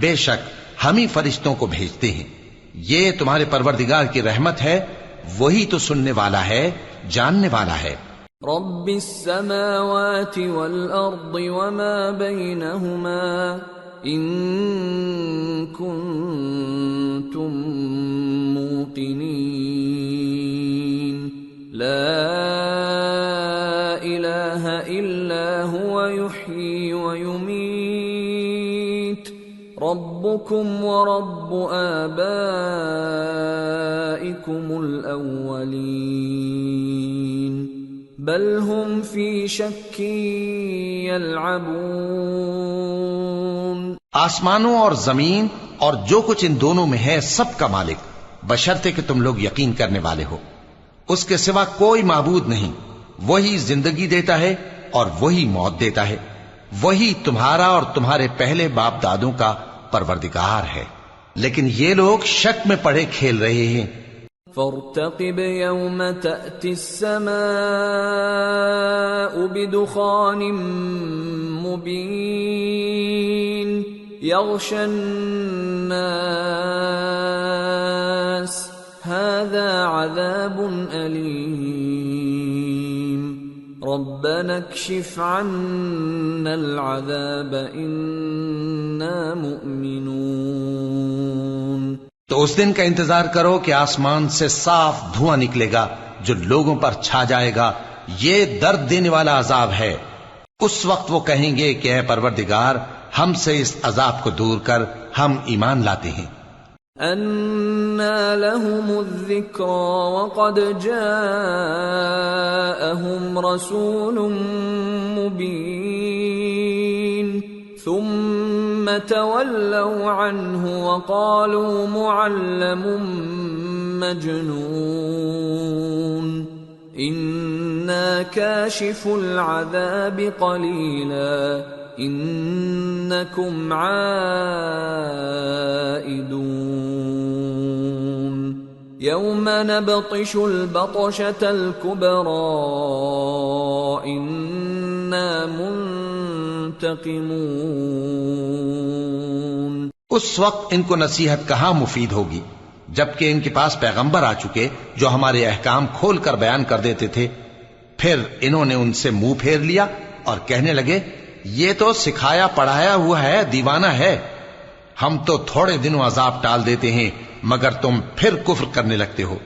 بے شک ہم ہی فرشتوں کو بھیجتے ہیں۔ یہ تمہارے پروردگار کی رحمت ہے، وہی تو سننے والا ہے، جاننے والا ہے۔ رب السماوات والأرض وما بينهما إن كنتم موقنين لا إله إلا هو يحيي ويميت ربكم ورب آبائكم الأولين بل هم في شك يلعبون۔ آسمانوں اور زمین اور جو کچھ ان دونوں میں ہے سب کا مالک، بشرطے کہ تم لوگ یقین کرنے والے ہو۔ اس کے سوا کوئی معبود نہیں، وہی زندگی دیتا ہے اور وہی موت دیتا ہے، وہی تمہارا اور تمہارے پہلے باپ دادوں کا پروردگار ہے، لیکن یہ لوگ شک میں پڑے کھیل رہے ہیں۔ فارتقب يوم تأتي السماء بدخان مبين يغشى الناس هذا عذاب أليم ربنا اكشف عنا العذاب إنا مؤمنون۔ تو اس دن کا انتظار کرو کہ آسمان سے صاف دھواں نکلے گا جو لوگوں پر چھا جائے گا، یہ درد دینے والا عذاب ہے۔ اس وقت وہ کہیں گے کہ اے پروردگار ہم سے اس عذاب کو دور کر، ہم ایمان لاتے ہیں۔ أَنَّى لَهُمُ الذِّكْرَى وَقَدْ جَاءَهُمْ رَسُولٌ مُبِينٌ ثُمَّ تَوَلَّوْا عَنْهُ وَقَالُوا مُعَلَّمٌ مَجْنُونٌ إِنَّا كَاشِفُو الْعَذَابِ قَلِيلًا إِنَّكُمْ عَائِدُونَ يَوْمَ نَبْطِشُ الْبَطْشَةَ الْكُبْرَى إِنَّا منتقمون۔ اس وقت ان کو نصیحت کہاں مفید ہوگی جبکہ ان کے پاس پیغمبر آ چکے جو ہمارے احکام کھول کر بیان کر دیتے تھے۔ پھر انہوں نے ان سے منہ پھیر لیا اور کہنے لگے یہ تو سکھایا پڑھایا ہوا ہے، دیوانہ ہے، ہم تو تھوڑے دنوں عذاب ٹال دیتے ہیں مگر تم پھر کفر کرنے لگتے ہو۔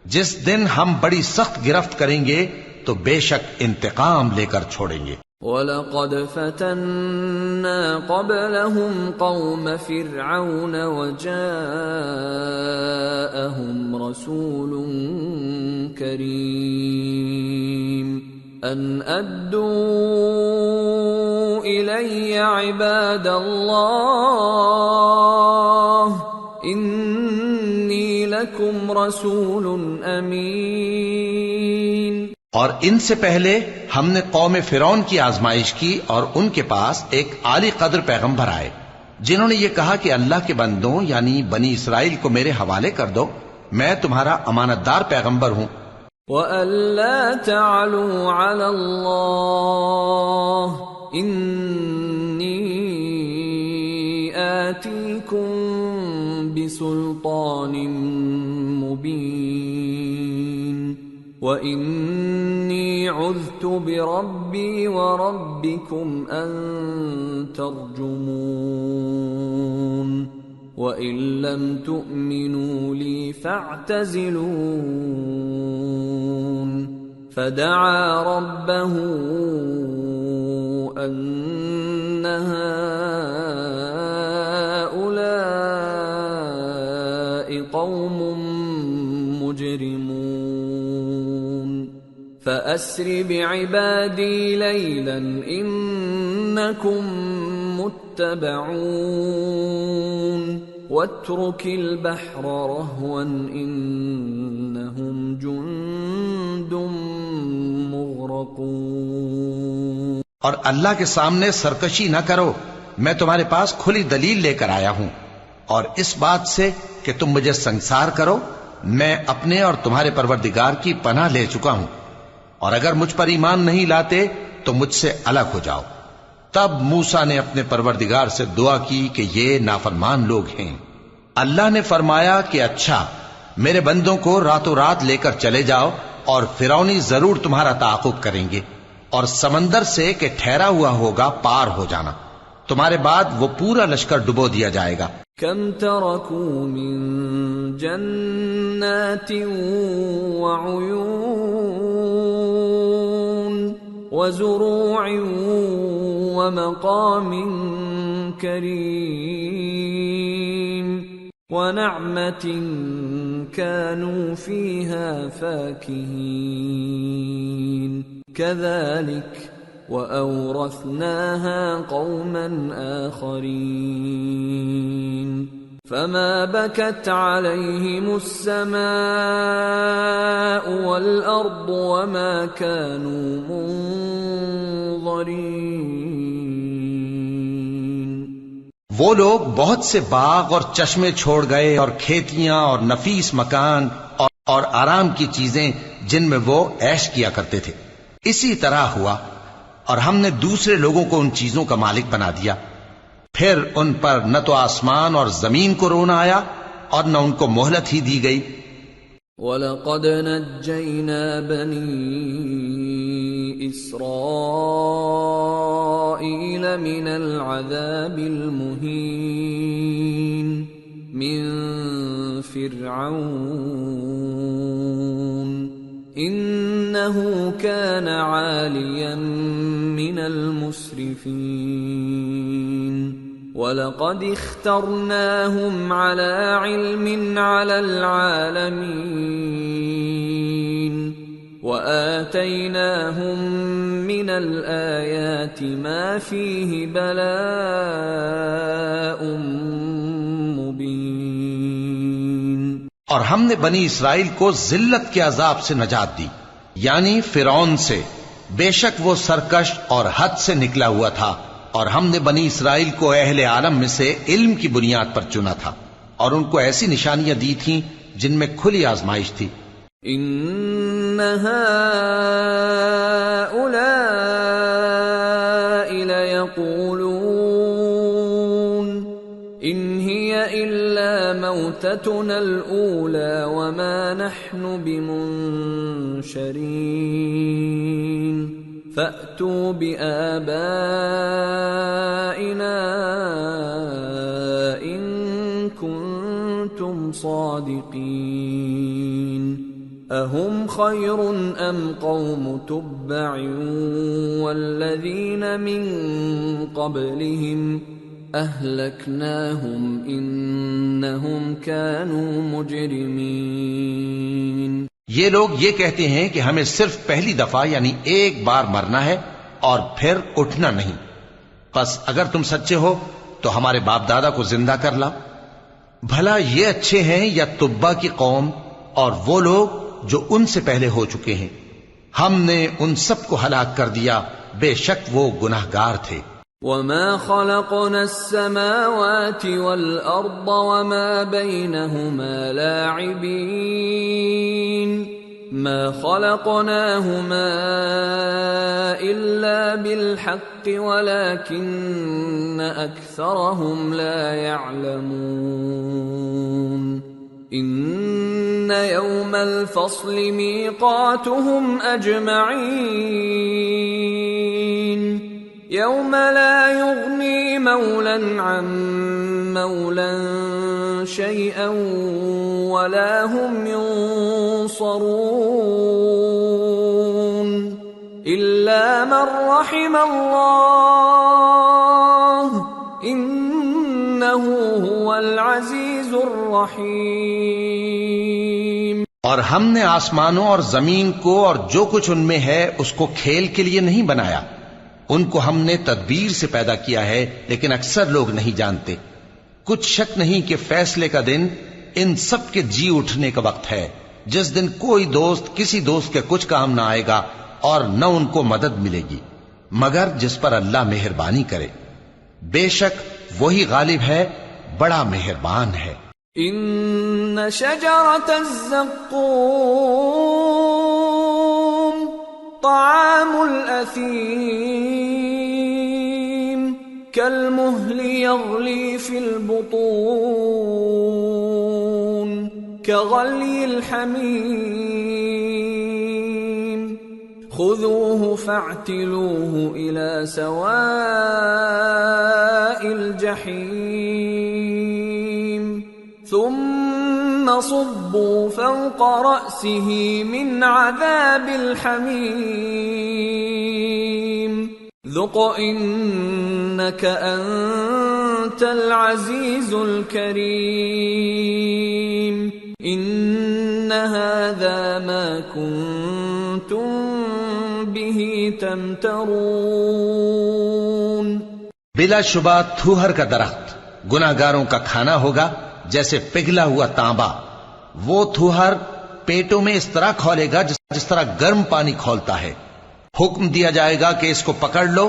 جس دن ہم بڑی سخت گرفت کریں گے تو بے شک انتقام لے کر چھوڑیں گے۔ وَلَقَدْ فَتَنَّا قَبْلَهُمْ قَوْمَ فِرْعَوْنَ وَجَاءَهُمْ رَسُولٌ كَرِيمٌ أَنْ أَدُّوا إِلَيَّ عِبَادَ اللَّهِ إِنِّي لَكُمْ رَسُولٌ أَمِينٌ۔ اور ان سے پہلے ہم نے قوم فرعون کی آزمائش کی اور ان کے پاس ایک عالی قدر پیغمبر آئے جنہوں نے یہ کہا کہ اللہ کے بندوں یعنی بنی اسرائیل کو میرے حوالے کر دو، میں تمہارا امانت دار پیغمبر ہوں۔ وَأَلَّا تَعْلُوا عَلَى اللَّهِ إِنِّي آتِيكُمْ بِسُلْطَانٍ مُبِينٍ وَإِنِّي عُذْتُ بِرَبِّي وَرَبِّكُمْ أَن تَرْجُمُونِ وَإِن لَّمْ تُؤْمِنُوا لِي فَاعْتَزِلُونِ فَدَعَا رَبَّهُ أَنَّ هَٰؤُلَاءِ قَوْمٌ مُجْرِمُونَ فَأَسْرِ بِعِبَادِي لَيْلًا إِنَّكُمْ مُتَّبَعُونَ وَاتْرُكِ الْبَحْرَ رَهْوًا إِنَّهُمْ جُندٌ مُغْرَقُونَ۔ اور اللہ کے سامنے سرکشی نہ کرو، میں تمہارے پاس کھلی دلیل لے کر آیا ہوں، اور اس بات سے کہ تم مجھے سنسار کرو میں اپنے اور تمہارے پروردگار کی پناہ لے چکا ہوں، اور اگر مجھ پر ایمان نہیں لاتے تو مجھ سے الگ ہو جاؤ۔ تب موسیٰ نے اپنے پروردگار سے دعا کی کہ یہ نافرمان لوگ ہیں۔ اللہ نے فرمایا کہ اچھا، میرے بندوں کو راتوں رات لے کر چلے جاؤ، اور فرعونی ضرور تمہارا تعاقب کریں گے، اور سمندر سے کہ ٹھہرا ہوا ہوگا پار ہو جانا، تمہارے بعد وہ پورا لشکر ڈبو دیا جائے گا۔ کم ترکوا من جنات وعیون وزروع ومقام کریم ونعمة كانوا فيها فاكهين كذلك وأورثناها قوما آخرين فما بكت عليهم السماء والأرض وما كانوا منظرين۔ وہ لوگ بہت سے باغ اور چشمے چھوڑ گئے، اور کھیتیاں اور نفیس مکان اور آرام کی چیزیں جن میں وہ عیش کیا کرتے تھے۔ اسی طرح ہوا، اور ہم نے دوسرے لوگوں کو ان چیزوں کا مالک بنا دیا، پھر ان پر نہ تو آسمان اور زمین کو رونا آیا اور نہ ان کو مہلت ہی دی گئی۔ وَلَقَدْ نَجَّيْنَا بَنِي إِسْرَائِيلَ مِنَ الْعَذَابِ الْمُهِينِ مِنْ فِرْعَوْنَ إِنَّهُ كَانَ عَالِيًا مِنَ الْمُسْرِفِينَ وَلَقَدِ اخْتَرْنَاهُمْ عَلَى عِلْمٍ عَلَى الْعَالَمِينَ وَآتَيْنَاهُمْ مِنَ الْآيَاتِ مَا فِيهِ بَلَاءٌ مُبِينٌ۔ اور ہم نے بنی اسرائیل کو ذلت کے عذاب سے نجات دی، یعنی فرعون سے، بے شک وہ سرکش اور حد سے نکلا ہوا تھا، اور ہم نے بنی اسرائیل کو اہل عالم میں سے علم کی بنیاد پر چنا تھا، اور ان کو ایسی نشانیاں دی تھیں جن میں کھلی آزمائش تھی۔ ان هؤلاء ليقولون ان هي الا موتتنا الاولى وما نحن بمنشرين فأتوا بآبائنا إن كنتم صادقين أهم خير أم قوم تبع والذين من قبلهم أهلكناهم إنهم كانوا مجرمين۔ یہ لوگ یہ کہتے ہیں کہ ہمیں صرف پہلی دفعہ یعنی ایک بار مرنا ہے اور پھر اٹھنا نہیں، پس اگر تم سچے ہو تو ہمارے باپ دادا کو زندہ کر لاؤ۔ بھلا یہ اچھے ہیں یا تبا کی قوم اور وہ لوگ جو ان سے پہلے ہو چکے ہیں؟ ہم نے ان سب کو ہلاک کر دیا، بے شک وہ گناہگار تھے۔ وَمَا خَلَقْنَا السَّمَاوَاتِ وَالْأَرْضَ وَمَا بَيْنَهُمَا لَاعِبِينَ مَا خَلَقْنَاهُمَا إِلَّا بِالْحَقِّ وَلَكِنَّ أَكْثَرَهُمْ لَا يَعْلَمُونَ إِنَّ يَوْمَ الْفَصْلِ مِيقَاتُهُمْ أَجْمَعِينَ يوم لا يغني مولا عن مولا شيئا ولا هم ينصرون إلا من رحم الله إنه هو العزيز الرحيم۔ اور ہم نے آسمانوں اور زمین کو اور جو کچھ ان میں ہے اس کو کھیل کے لیے نہیں بنایا، ان کو ہم نے تدبیر سے پیدا کیا ہے، لیکن اکثر لوگ نہیں جانتے۔ کچھ شک نہیں کہ فیصلے کا دن ان سب کے جی اٹھنے کا وقت ہے، جس دن کوئی دوست کسی دوست کے کچھ کام نہ آئے گا اور نہ ان کو مدد ملے گی۔ مگر جس پر اللہ مہربانی کرے، بے شک وہی غالب ہے، بڑا مہربان ہے۔ ان شجرۃ الزقوم طعام الاثیم كالمهل يغلي في البطون كغلي الحميم خذوه فاعتلوه إلى سواء الجحيم ثم صبوا فوق رأسه من عذاب الحميم ذق إنك أنت العزيز الكريم إن هذا ما كنتم به تمترون۔ بلا شبہ تھوہر کا درخت گناہگاروں کا کھانا ہوگا جیسے پگھلا ہوا تانبا۔ وہ تھوہر پیٹوں میں اس طرح کھولے گا جس طرح گرم پانی کھولتا ہے۔ حکم دیا جائے گا کہ اس کو پکڑ لو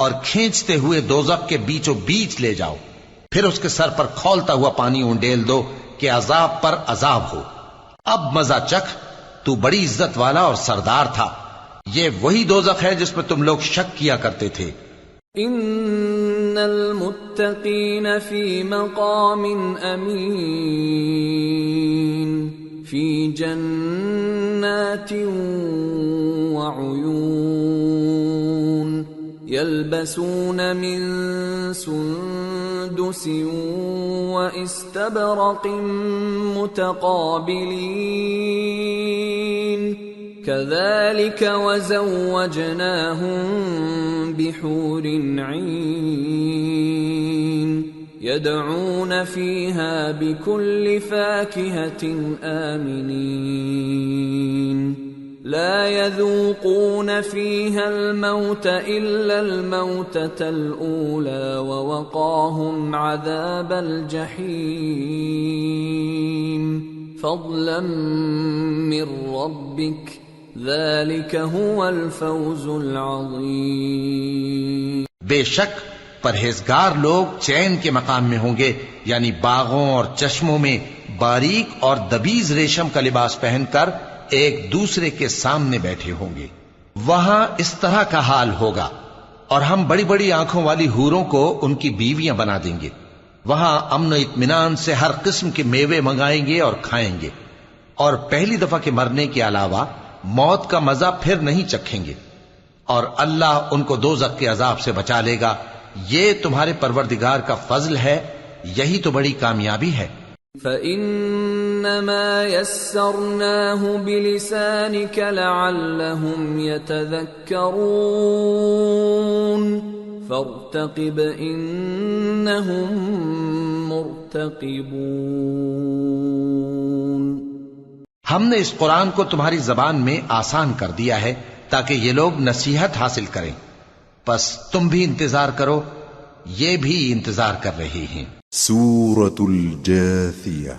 اور کھینچتے ہوئے دوزخ کے بیچوں بیچ لے جاؤ، پھر اس کے سر پر کھولتا ہوا پانی اونڈیل دو کہ عذاب پر عذاب ہو۔ اب مزہ چکھ، تو بڑی عزت والا اور سردار تھا۔ یہ وہی دوزخ ہے جس میں تم لوگ شک کیا کرتے تھے۔ ان المتقین فی مقام امین فی جنات وعیون یلبسون من سندس واستبرق متقابلین كذلك وزوجناهم بحور عين يدعون فيها بكل فاكهة آمنين لا يذوقون فيها الموت إلا الموتة الأولى ووقاهم عذاب الجحيم فضلا من ربك ذلك هو الفوز العظیم۔ بے شک پرہیزگار لوگ چین کے مقام میں ہوں گے، یعنی باغوں اور چشموں میں باریک اور دبیز ریشم کا لباس پہن کر ایک دوسرے کے سامنے بیٹھے ہوں گے۔ وہاں اس طرح کا حال ہوگا، اور ہم بڑی بڑی آنکھوں والی حوروں کو ان کی بیویاں بنا دیں گے۔ وہاں امن و اطمینان سے ہر قسم کے میوے منگائیں گے اور کھائیں گے، اور پہلی دفعہ کے مرنے کے علاوہ موت کا مزہ پھر نہیں چکھیں گے، اور اللہ ان کو دوزخ کے عذاب سے بچا لے گا۔ یہ تمہارے پروردگار کا فضل ہے، یہی تو بڑی کامیابی ہے۔ فَإِنَّمَا يَسَّرْنَاهُ بِلِسَانِكَ لَعَلَّهُمْ يَتَذَكَّرُونَ فَارْتَقِبْ إِنَّهُمْ مُرْتَقِبُونَ۔ ہم نے اس قرآن کو تمہاری زبان میں آسان کر دیا ہے تاکہ یہ لوگ نصیحت حاصل کریں، پس تم بھی انتظار کرو، یہ بھی انتظار کر رہے ہیں۔ سورة الجاثیہ۔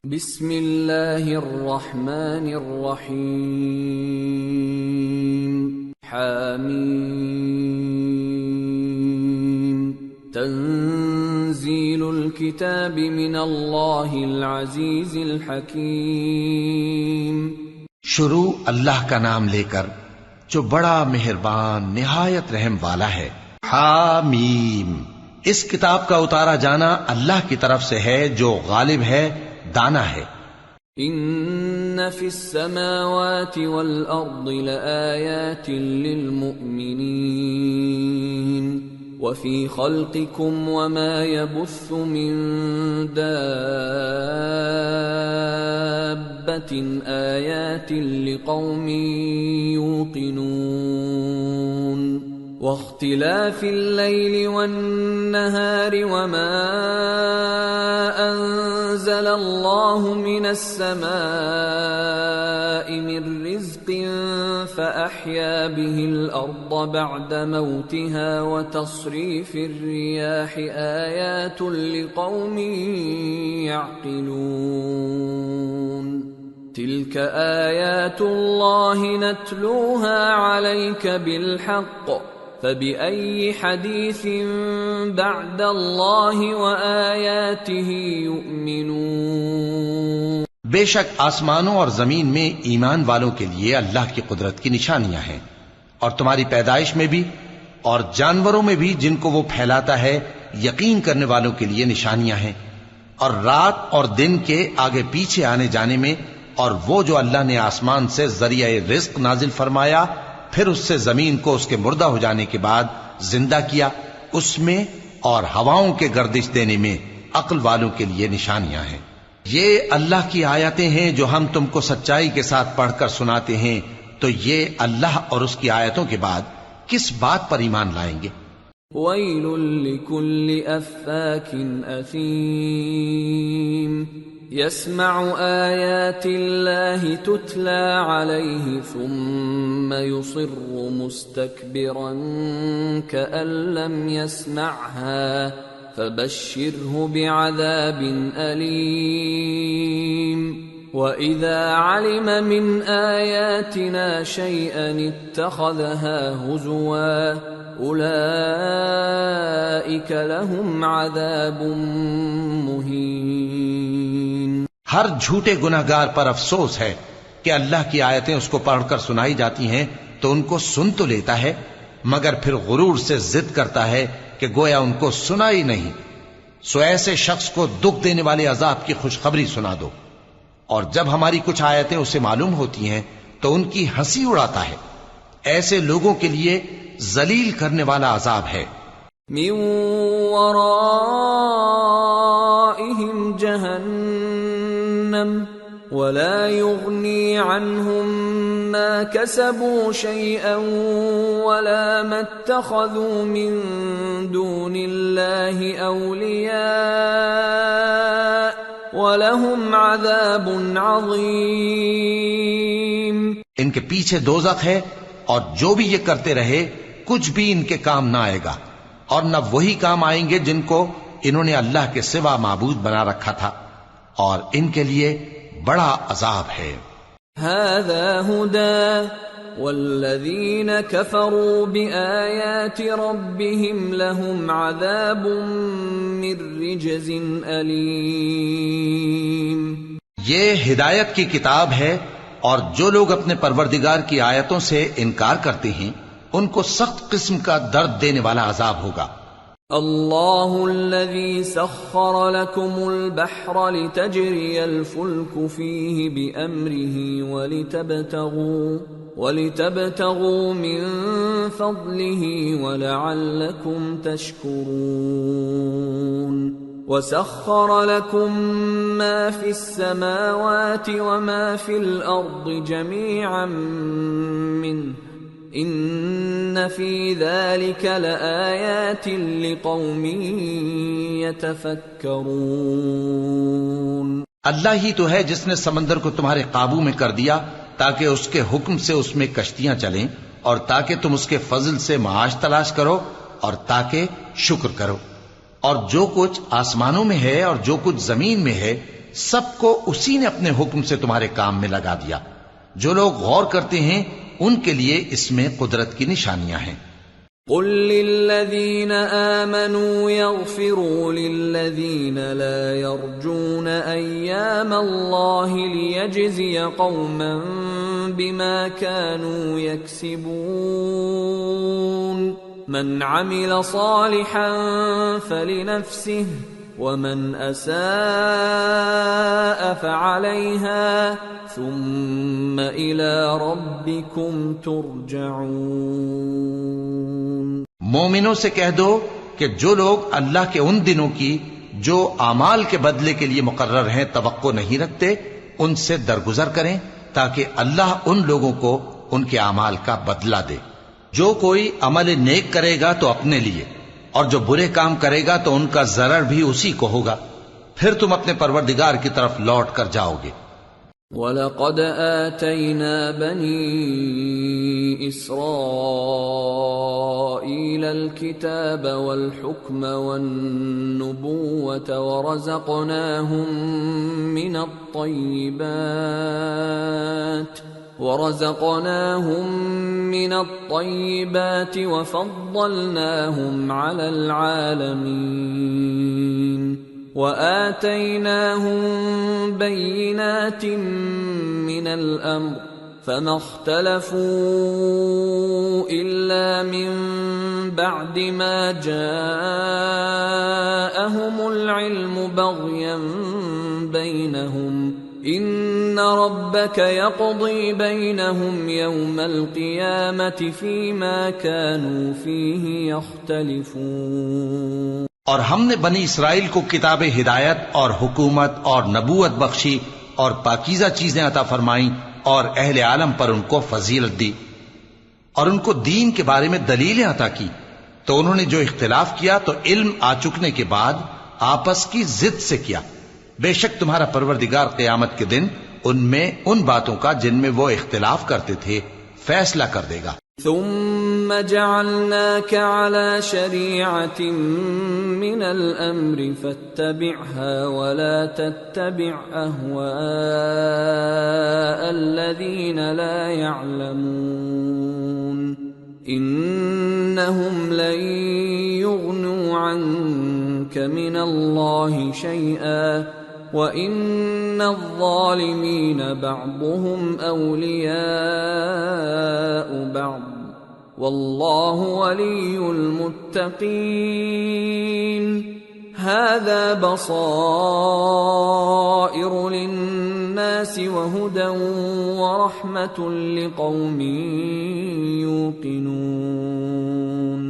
بسم اللہ الرحمن الرحیم۔ حامیم۔ تنزیل الکتاب من اللہ العزیز الحکیم۔ شروع اللہ کا نام لے کر جو بڑا مہربان نہایت رحم والا ہے۔ حامیم۔ اس کتاب کا اتارا جانا اللہ کی طرف سے ہے جو غالب ہے، دانا ہے۔ ان فی السماوات والارض لآیات للمؤمنین وفی خلقکم وما يبث من دابة آیات لقوم یوقنون واختلاف الليل والنهار وما أنزل الله من السماء من رزق فأحيا به الأرض بعد موتها وتصريف الرياح آيات لقوم يعقلون تلك آيات الله نتلوها عليك بالحق فبأي حديث بعد الله وآياته يؤمنون۔ بے شک آسمانوں اور زمین میں ایمان والوں کے لیے اللہ کی قدرت کی نشانیاں ہیں، اور تمہاری پیدائش میں بھی اور جانوروں میں بھی جن کو وہ پھیلاتا ہے یقین کرنے والوں کے لیے نشانیاں ہیں، اور رات اور دن کے آگے پیچھے آنے جانے میں، اور وہ جو اللہ نے آسمان سے ذریعہ رزق نازل فرمایا پھر اس سے زمین کو اس کے مردہ ہو جانے کے بعد زندہ کیا، اس میں اور ہواؤں کے گردش دینے میں عقل والوں کے لیے نشانیاں ہیں۔ یہ اللہ کی آیتیں ہیں جو ہم تم کو سچائی کے ساتھ پڑھ کر سناتے ہیں، تو یہ اللہ اور اس کی آیتوں کے بعد کس بات پر ایمان لائیں گے؟ وَيْلٌ لِكُلِّ أَفَّاكٍ أَثِيمٍ يَسْمَعُ آيَاتِ اللَّهِ تُتْلَى عَلَيْهِ ثُمَّ يُصِرُّ مُسْتَكْبِرًا كَأَن لَّمْ يَسْمَعْهَا فَبَشِّرْهُ بِعَذَابٍ أَلِيمٍ وَإِذَا عَلِمَ مِنْ آيَاتِنَا شَيْئًا اتَّخَذَهَا هُزُوًا أُولَئِكَ لَهُمْ عَذَابٌ مُهِينٌ۔ ہر جھوٹے گناہگار پر افسوس ہے کہ اللہ کی آیتیں اس کو پڑھ کر سنائی جاتی ہیں تو ان کو سن تو لیتا ہے، مگر پھر غرور سے ضد کرتا ہے کہ گویا ان کو سنا ہی نہیں۔ سو ایسے شخص کو دکھ دینے والے عذاب کی خوشخبری سنا دو، اور جب ہماری کچھ آیتیں اسے معلوم ہوتی ہیں تو ان کی ہنسی اڑاتا ہے۔ ایسے لوگوں کے لیے ذلیل کرنے والا عذاب ہے۔ من ورائهم جہنم ولا يغني عنهم ما كسبوا شيئا ولا ما اتخذوا من دون الله أولياء وَلَهُمْ عَذَابٌ عَظِيمٌ۔ ان کے پیچھے دوزخ ہے، اور جو بھی یہ کرتے رہے کچھ بھی ان کے کام نہ آئے گا، اور نہ وہی کام آئیں گے جن کو انہوں نے اللہ کے سوا معبود بنا رکھا تھا، اور ان کے لیے بڑا عذاب ہے۔ هَذَا هُدًى وَالَّذِينَ كَفَرُوا بِآيَاتِ رَبِّهِمْ لَهُمْ عَذَابٌ مِّن رِّجْزٍ أَلِيمٌ۔ یہ ہدایت کی کتاب ہے، اور جو لوگ اپنے پروردگار کی آیتوں سے انکار کرتے ہیں ان کو سخت قسم کا درد دینے والا عذاب ہوگا۔ اللہ الذی سخر لکم البحر لتجری الفلک فیہ بأمرہ ولتبتغوا من فضلہ ولعلکم تشکرون، وسخر لكم ما في السماوات وما في الأرض جميعا منه إن في ذلك لآيات لقوم يتفكرون۔ اللہ ہی تو ہے جس نے سمندر کو تمہارے قابو میں کر دیا تاکہ اس کے حکم سے اس میں کشتیاں چلیں، اور تاکہ تم اس کے فضل سے معاش تلاش کرو، اور تاکہ شکر کرو۔ اور جو کچھ آسمانوں میں ہے اور جو کچھ زمین میں ہے سب کو اسی نے اپنے حکم سے تمہارے کام میں لگا دیا۔ جو لوگ غور کرتے ہیں ان کے لیے اس میں قدرت کی نشانیاں ہیں۔ قل للذین آمنوا یغفروا للذین لا یرجون ایام اللہ لیجزی قوما بما كانوا یکسبون، من عمل صالحا فلنفسه ومن اساء فعليها ثم الى ربكم ترجعون۔ مومنوں سے کہہ دو کہ جو لوگ اللہ کے ان دنوں کی جو اعمال کے بدلے کے لیے مقرر ہیں توقع نہیں رکھتے ان سے درگزر کریں تاکہ اللہ ان لوگوں کو ان کے اعمال کا بدلہ دے۔ جو کوئی عمل نیک کرے گا تو اپنے لیے، اور جو برے کام کرے گا تو ان کا ضرر بھی اسی کو ہوگا، پھر تم اپنے پروردگار کی طرف لوٹ کر جاؤ گے۔ وَلَقَدْ آتَيْنَا بَنِي إِسْرَائِيلَ الْكِتَابَ وَالْحُكْمَ وَالنُّبُوَّةَ وَرَزَقْنَاهُمْ مِنَ الطَّيِّبَاتِ ورزقناهم من الطيبات وفضلناهم على العالمين وآتيناهم بينات من الأمر فما اختلفوا إلا من بعد ما جاءهم العلم بغيا بينهم إن ربك يقضي بينهم يوم القيامة فيما كانوا فيه يختلفون۔ اور ہم نے بنی اسرائیل کو کتاب ہدایت اور حکومت اور نبوت بخشی اور پاکیزہ چیزیں عطا فرمائیں اور اہل عالم پر ان کو فضیلت دی اور ان کو دین کے بارے میں دلیلیں عطا کی، تو انہوں نے جو اختلاف کیا تو علم آ چکنے کے بعد آپس کی ضد سے کیا۔ بے شک تمہارا پروردگار قیامت کے دن ان میں ان باتوں کا جن میں وہ اختلاف کرتے تھے فیصلہ کر دے گا۔ ثم جعلناك على شريعة من الأمر فاتبعها ولا تتبع أهواء الذين لا يعلمون إنهم لن يغنوا عنك من الله شيئا وَإِنَّ الظَّالِمِينَ بَعْضُهُمْ أَوْلِيَاءُ بَعْضٍ وَاللَّهُ وَلِيُّ الْمُتَّقِينَ هَذَا بَصَائِرُ لِلنَّاسِ وَهُدًى وَرَحْمَةٌ لِقَوْمٍ يُوقِنُونَ۔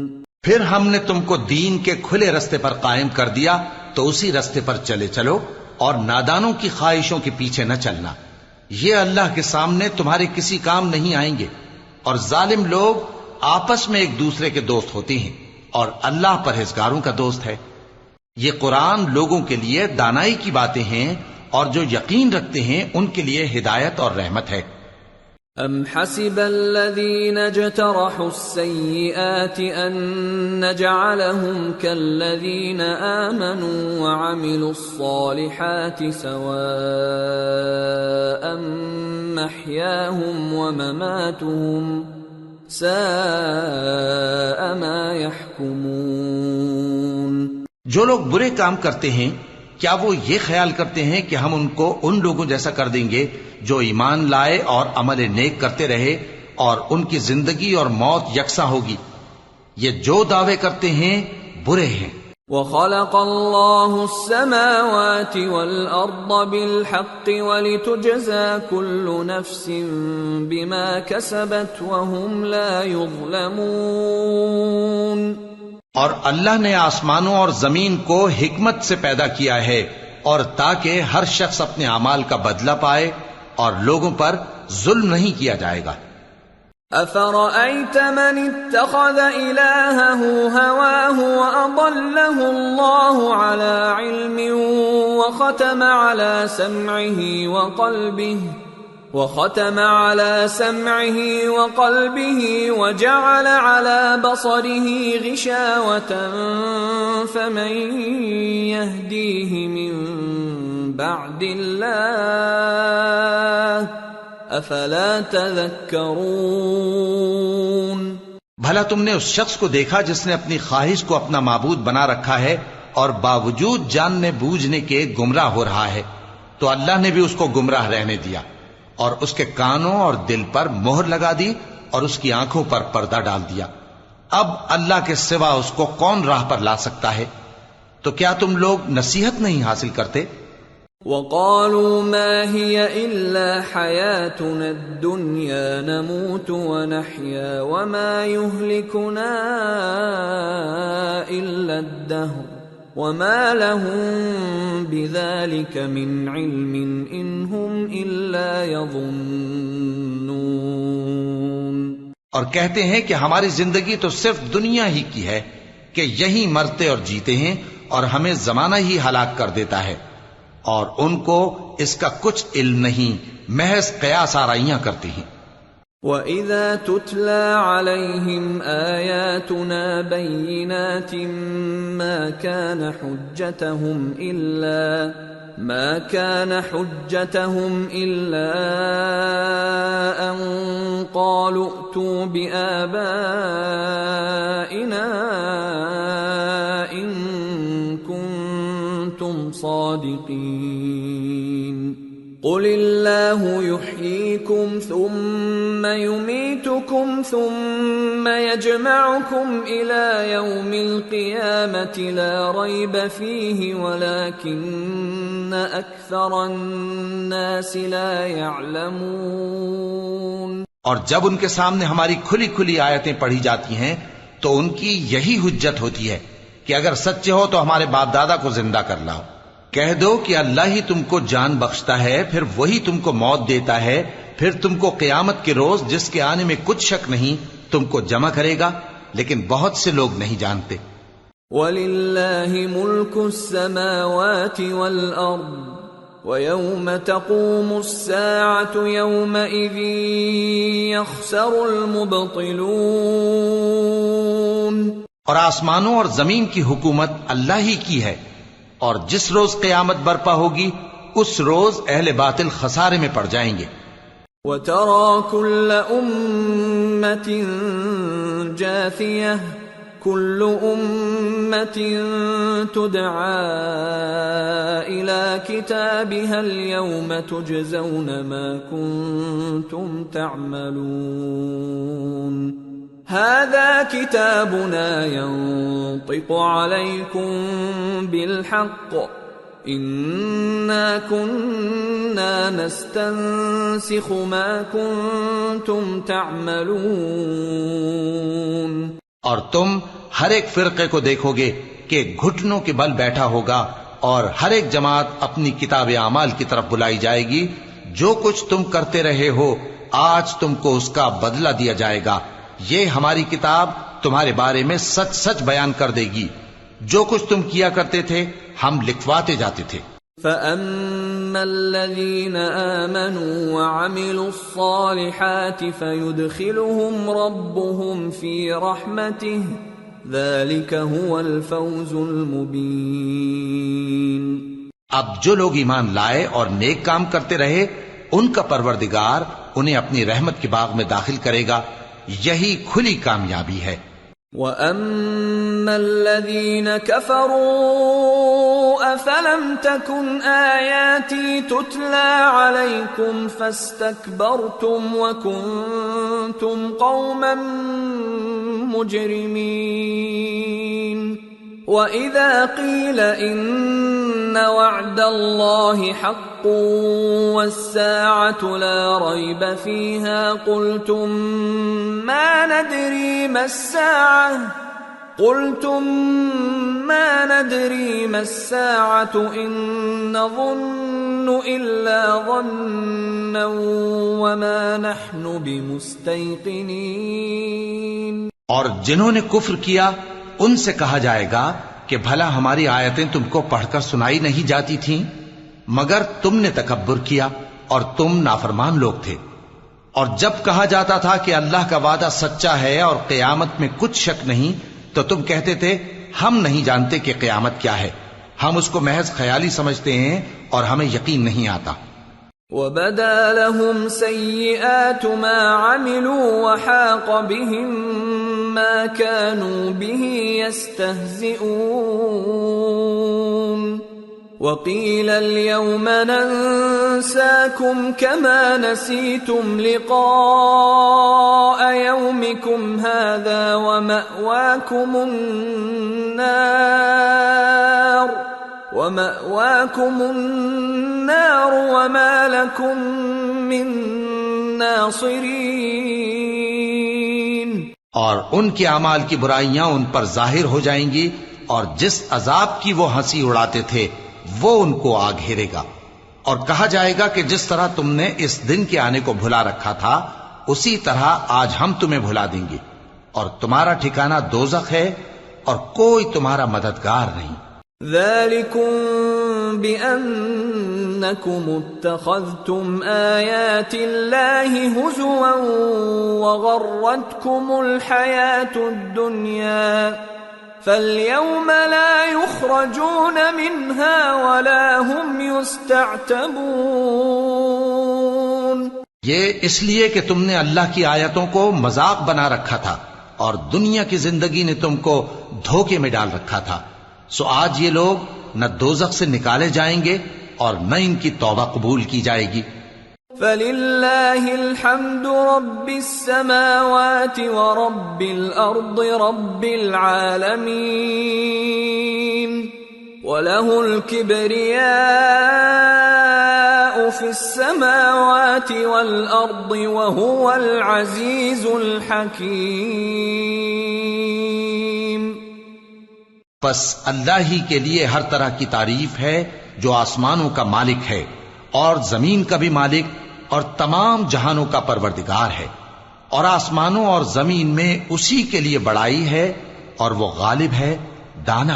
پھر ہم نے تم کو دین کے کھلے رستے پر قائم کر دیا تو اسی رستے پر چلے چلو اور نادانوں کی خواہشوں کے پیچھے نہ چلنا، یہ اللہ کے سامنے تمہارے کسی کام نہیں آئیں گے، اور ظالم لوگ آپس میں ایک دوسرے کے دوست ہوتے ہیں اور اللہ پرہیزگاروں کا دوست ہے۔ یہ قرآن لوگوں کے لیے دانائی کی باتیں ہیں اور جو یقین رکھتے ہیں ان کے لیے ہدایت اور رحمت ہے۔ أَمْ حَسِبَ الَّذِينَ اجْتَرَحُوا السَّيِّئَاتِ أَن نَّجْعَلَهُمْ كَالَّذِينَ آمَنُوا وَعَمِلُوا الصَّالِحَاتِ سَوَاءً مَّحْيَاهُمْ وَمَمَاتُهُمْ سَاءَ مَا يَحْكُمُونَ۔ جو لوگ برے کام کرتے ہیں کیا وہ یہ خیال کرتے ہیں کہ ہم ان کو ان لوگوں جیسا کر دیں گے جو ایمان لائے اور عمل نیک کرتے رہے اور ان کی زندگی اور موت یکساں ہوگی؟ یہ جو دعوے کرتے ہیں برے ہیں۔ وَخَلَقَ اللَّهُ السَّمَاوَاتِ وَالْأَرْضَ بِالْحَقِّ وَلِتُجْزَى كُلُّ نَفْسٍ بِمَا كَسَبَتْ وَهُمْ لَا يُظْلَمُونَ۔ اور اللہ نے آسمانوں اور زمین کو حکمت سے پیدا کیا ہے اور تاکہ ہر شخص اپنے اعمال کا بدلہ پائے اور لوگوں پر ظلم نہیں کیا جائے گا۔ أَفَرَأَيْتَ مَنِ اتَّخَذَ إِلَٰهَهُ هَوَاهُ وَأَضَلَّهُ اللَّهُ عَلَىٰ عِلْمٍ وَخَتَمَ عَلَىٰ سَمْعِهِ وَقَلْبِهِ وَجَعَلَ عَلَىٰ بَصَرِهِ غِشَاوَةً فَمَن يَهْدِيهِ مِن بَعْدِ اللَّهِ أَفَلَا تَذَكَّرُونَ۔ بھلا تم نے اس شخص کو دیکھا جس نے اپنی خواہش کو اپنا معبود بنا رکھا ہے اور باوجود جاننے بوجھنے کے گمراہ ہو رہا ہے؟ تو اللہ نے بھی اس کو گمراہ رہنے دیا اور اس کے کانوں اور دل پر مہر لگا دی اور اس کی آنکھوں پر پردہ ڈال دیا۔ اب اللہ کے سوا اس کو کون راہ پر لا سکتا ہے؟ تو کیا تم لوگ نصیحت نہیں حاصل کرتے؟ وَقَالُوا مَا هِيَ إِلَّا حَيَاتُنَا الدُّنْيَا نَمُوتُ وَنَحْيَا وَمَا يُهْلِكُنَا إِلَّا الدَّهْرُ وَمَا لَهُم بِذَلِكَ مِنْ عِلْمٍ إِنْ هُمْ إِلَّا يَظُنُّونَ۔ اور کہتے ہیں کہ ہماری زندگی تو صرف دنیا ہی کی ہے کہ یہی مرتے اور جیتے ہیں اور ہمیں زمانہ ہی ہلاک کر دیتا ہے، اور ان کو اس کا کچھ علم نہیں، محض قیاس آرائیاں کرتے ہیں۔ وَإِذَا تُتْلَى عَلَيْهِمْ آيَاتُنَا بَيِّنَاتٍ مَا كَانَ حُجَّتَهُمْ ما كان حجتهم إلا أن قالوا ائتوا بآبائنا إن كنتم صادقين قل الله يحييكم ثم يميتكم ثم يجمعكم إلى يوم القيامة لا ريب فيه ولكن أكثر الناس لا يعلمون۔ اور جب ان کے سامنے ہماری کھلی کھلی آیتیں پڑھی جاتی ہیں تو ان کی یہی حجت ہوتی ہے کہ اگر سچے ہو تو ہمارے باپ دادا کو زندہ کر لاؤ۔ کہہ دو کہ اللہ ہی تم کو جان بخشتا ہے، پھر وہی تم کو موت دیتا ہے، پھر تم کو قیامت کے روز جس کے آنے میں کچھ شک نہیں تم کو جمع کرے گا، لیکن بہت سے لوگ نہیں جانتے۔ وَلِلَّهِ مُلْكُ السَّمَاوَاتِ وَالْأَرْضِ وَيَوْمَ تَقُومُ السَّاعَةُ يَوْمَئِذٍ يَخْسَرُ الْمُبْطِلُونَ۔ اور آسمانوں اور زمین کی حکومت اللہ ہی کی ہے، اور جس روز قیامت برپا ہوگی اس روز اہل باطل خسارے میں پڑ جائیں گے۔ وَتَرَى كُلَّ أُمَّةٍ جَاثِيَةً كُلُّ أُمَّةٍ تُدْعَى إِلَى كِتَابِهَا الْيَوْمَ تُجْزَوْنَ مَا كُنتُمْ تَعْمَلُونَ هذا كتابنا ينطق عليكم بالحق إنا كنا نستنسخ ما كنتم تعملون۔ اور تم ہر ایک فرقے کو دیکھو گے کہ گھٹنوں کے بل بیٹھا ہوگا، اور ہر ایک جماعت اپنی کتاب اعمال کی طرف بلائی جائے گی۔ جو کچھ تم کرتے رہے ہو آج تم کو اس کا بدلہ دیا جائے گا۔ یہ ہماری کتاب تمہارے بارے میں سچ سچ بیان کر دے گی۔ جو کچھ تم کیا کرتے تھے ہم لکھواتے جاتے تھے۔ فَأَمَّا الَّذِينَ آمَنُوا وَعَمِلُوا الصَّالِحَاتِ فَيُدْخِلُهُمْ رَبُّهُمْ فِي رَحْمَتِهِ ذَلِكَ هُوَ الْفَوْزُ الْمُبِينُ۔ اب جو لوگ ایمان لائے اور نیک کام کرتے رہے ان کا پروردگار انہیں اپنی رحمت کے باغ میں داخل کرے گا، یہی کھلی کامیابی ہے۔ وَأَمَّا الَّذِينَ كَفَرُوا أَفَلَمْ تَكُنْ آيَاتِي تُتْلَى عَلَيْكُمْ فَاسْتَكْبَرْتُمْ وَكُنْتُمْ قَوْمًا مُجْرِمِينَ وَإِذَا قِيلَ إِنَّ وَعْدَ اللَّهِ حَقٌّ وَالسَّاعَةُ لَا رَيْبَ فِيهَا قُلْتُمْ مَا نَدْرِي مَا السَّاعَةُ إِن نَّظُنُّ إِلَّا ظَنًّا وَمَا نَحْنُ بِمُسْتَيْقِنِينَ۔ اور جنہوں نے کفر کیا ان سے کہا جائے گا کہ بھلا ہماری آیتیں تم کو پڑھ کر سنائی نہیں جاتی تھیں؟ مگر تم نے تکبر کیا اور تم نافرمان لوگ تھے۔ اور جب کہا جاتا تھا کہ اللہ کا وعدہ سچا ہے اور قیامت میں کچھ شک نہیں تو تم کہتے تھے ہم نہیں جانتے کہ قیامت کیا ہے، ہم اس کو محض خیالی سمجھتے ہیں اور ہمیں یقین نہیں آتا۔ وَبَدَا لَهُمْ سَيِّئَاتُ مَا عَمِلُوا وَحَاقَ بِهِمْ مَا كَانُوا بِهِ يَسْتَهْزِئُونَ وَقِيلَ الْيَوْمَ نَنسَاكُمْ كَمَا نَسِيتُمْ لِقَاءَ يَوْمِكُمْ هَذَا وَمَأْوَاكُمُ النَّارُ وَمَا لَكُمْ مِنْ نَاصِرِينَ۔ اور ان کے اعمال کی برائیاں ان پر ظاہر ہو جائیں گی، اور جس عذاب کی وہ ہنسی اڑاتے تھے وہ ان کو آ گھیرے گا۔ اور کہا جائے گا کہ جس طرح تم نے اس دن کے آنے کو بھلا رکھا تھا اسی طرح آج ہم تمہیں بھلا دیں گے، اور تمہارا ٹھکانہ دوزخ ہے اور کوئی تمہارا مددگار نہیں۔ ذَلِكُمْ بِأَنَّكُمُ اتَّخَذْتُمْ آيَاتِ اللَّهِ هُزُوًا وَغَرَّتْكُمُ الْحَيَاةُ الدُّنْيَا فَالْيَوْمَ لَا يُخْرَجُونَ مِنْهَا وَلَا هُمْ يُسْتَعْتَبُونَ۔ یہ اس لیے کہ تم نے اللہ کی آیتوں کو مذاق بنا رکھا تھا اور دنیا کی زندگی نے تم کو دھوکے میں ڈال رکھا تھا، سو آج یہ لوگ نہ دوزخ سے نکالے جائیں گے اور نہ ان کی توبہ قبول کی جائے گی۔ فَلِلَّهِ الْحَمْدُ رَبِّ السَّمَاوَاتِ وَرَبِّ الْأَرْضِ رَبِّ الْعَالَمِينَ وَلَهُ الْكِبْرِيَاءُ فِي السَّمَاوَاتِ وَالْأَرْضِ وَهُوَ الْعَزِيزُ الْحَكِيمُ۔ پس اللہ ہی کے لیے ہر طرح کی تعریف ہے جو آسمانوں کا مالک ہے اور زمین کا بھی مالک اور تمام جہانوں کا پروردگار ہے، اور آسمانوں اور زمین میں اسی کے لیے بڑائی ہے اور وہ غالب ہے، دانا ہے۔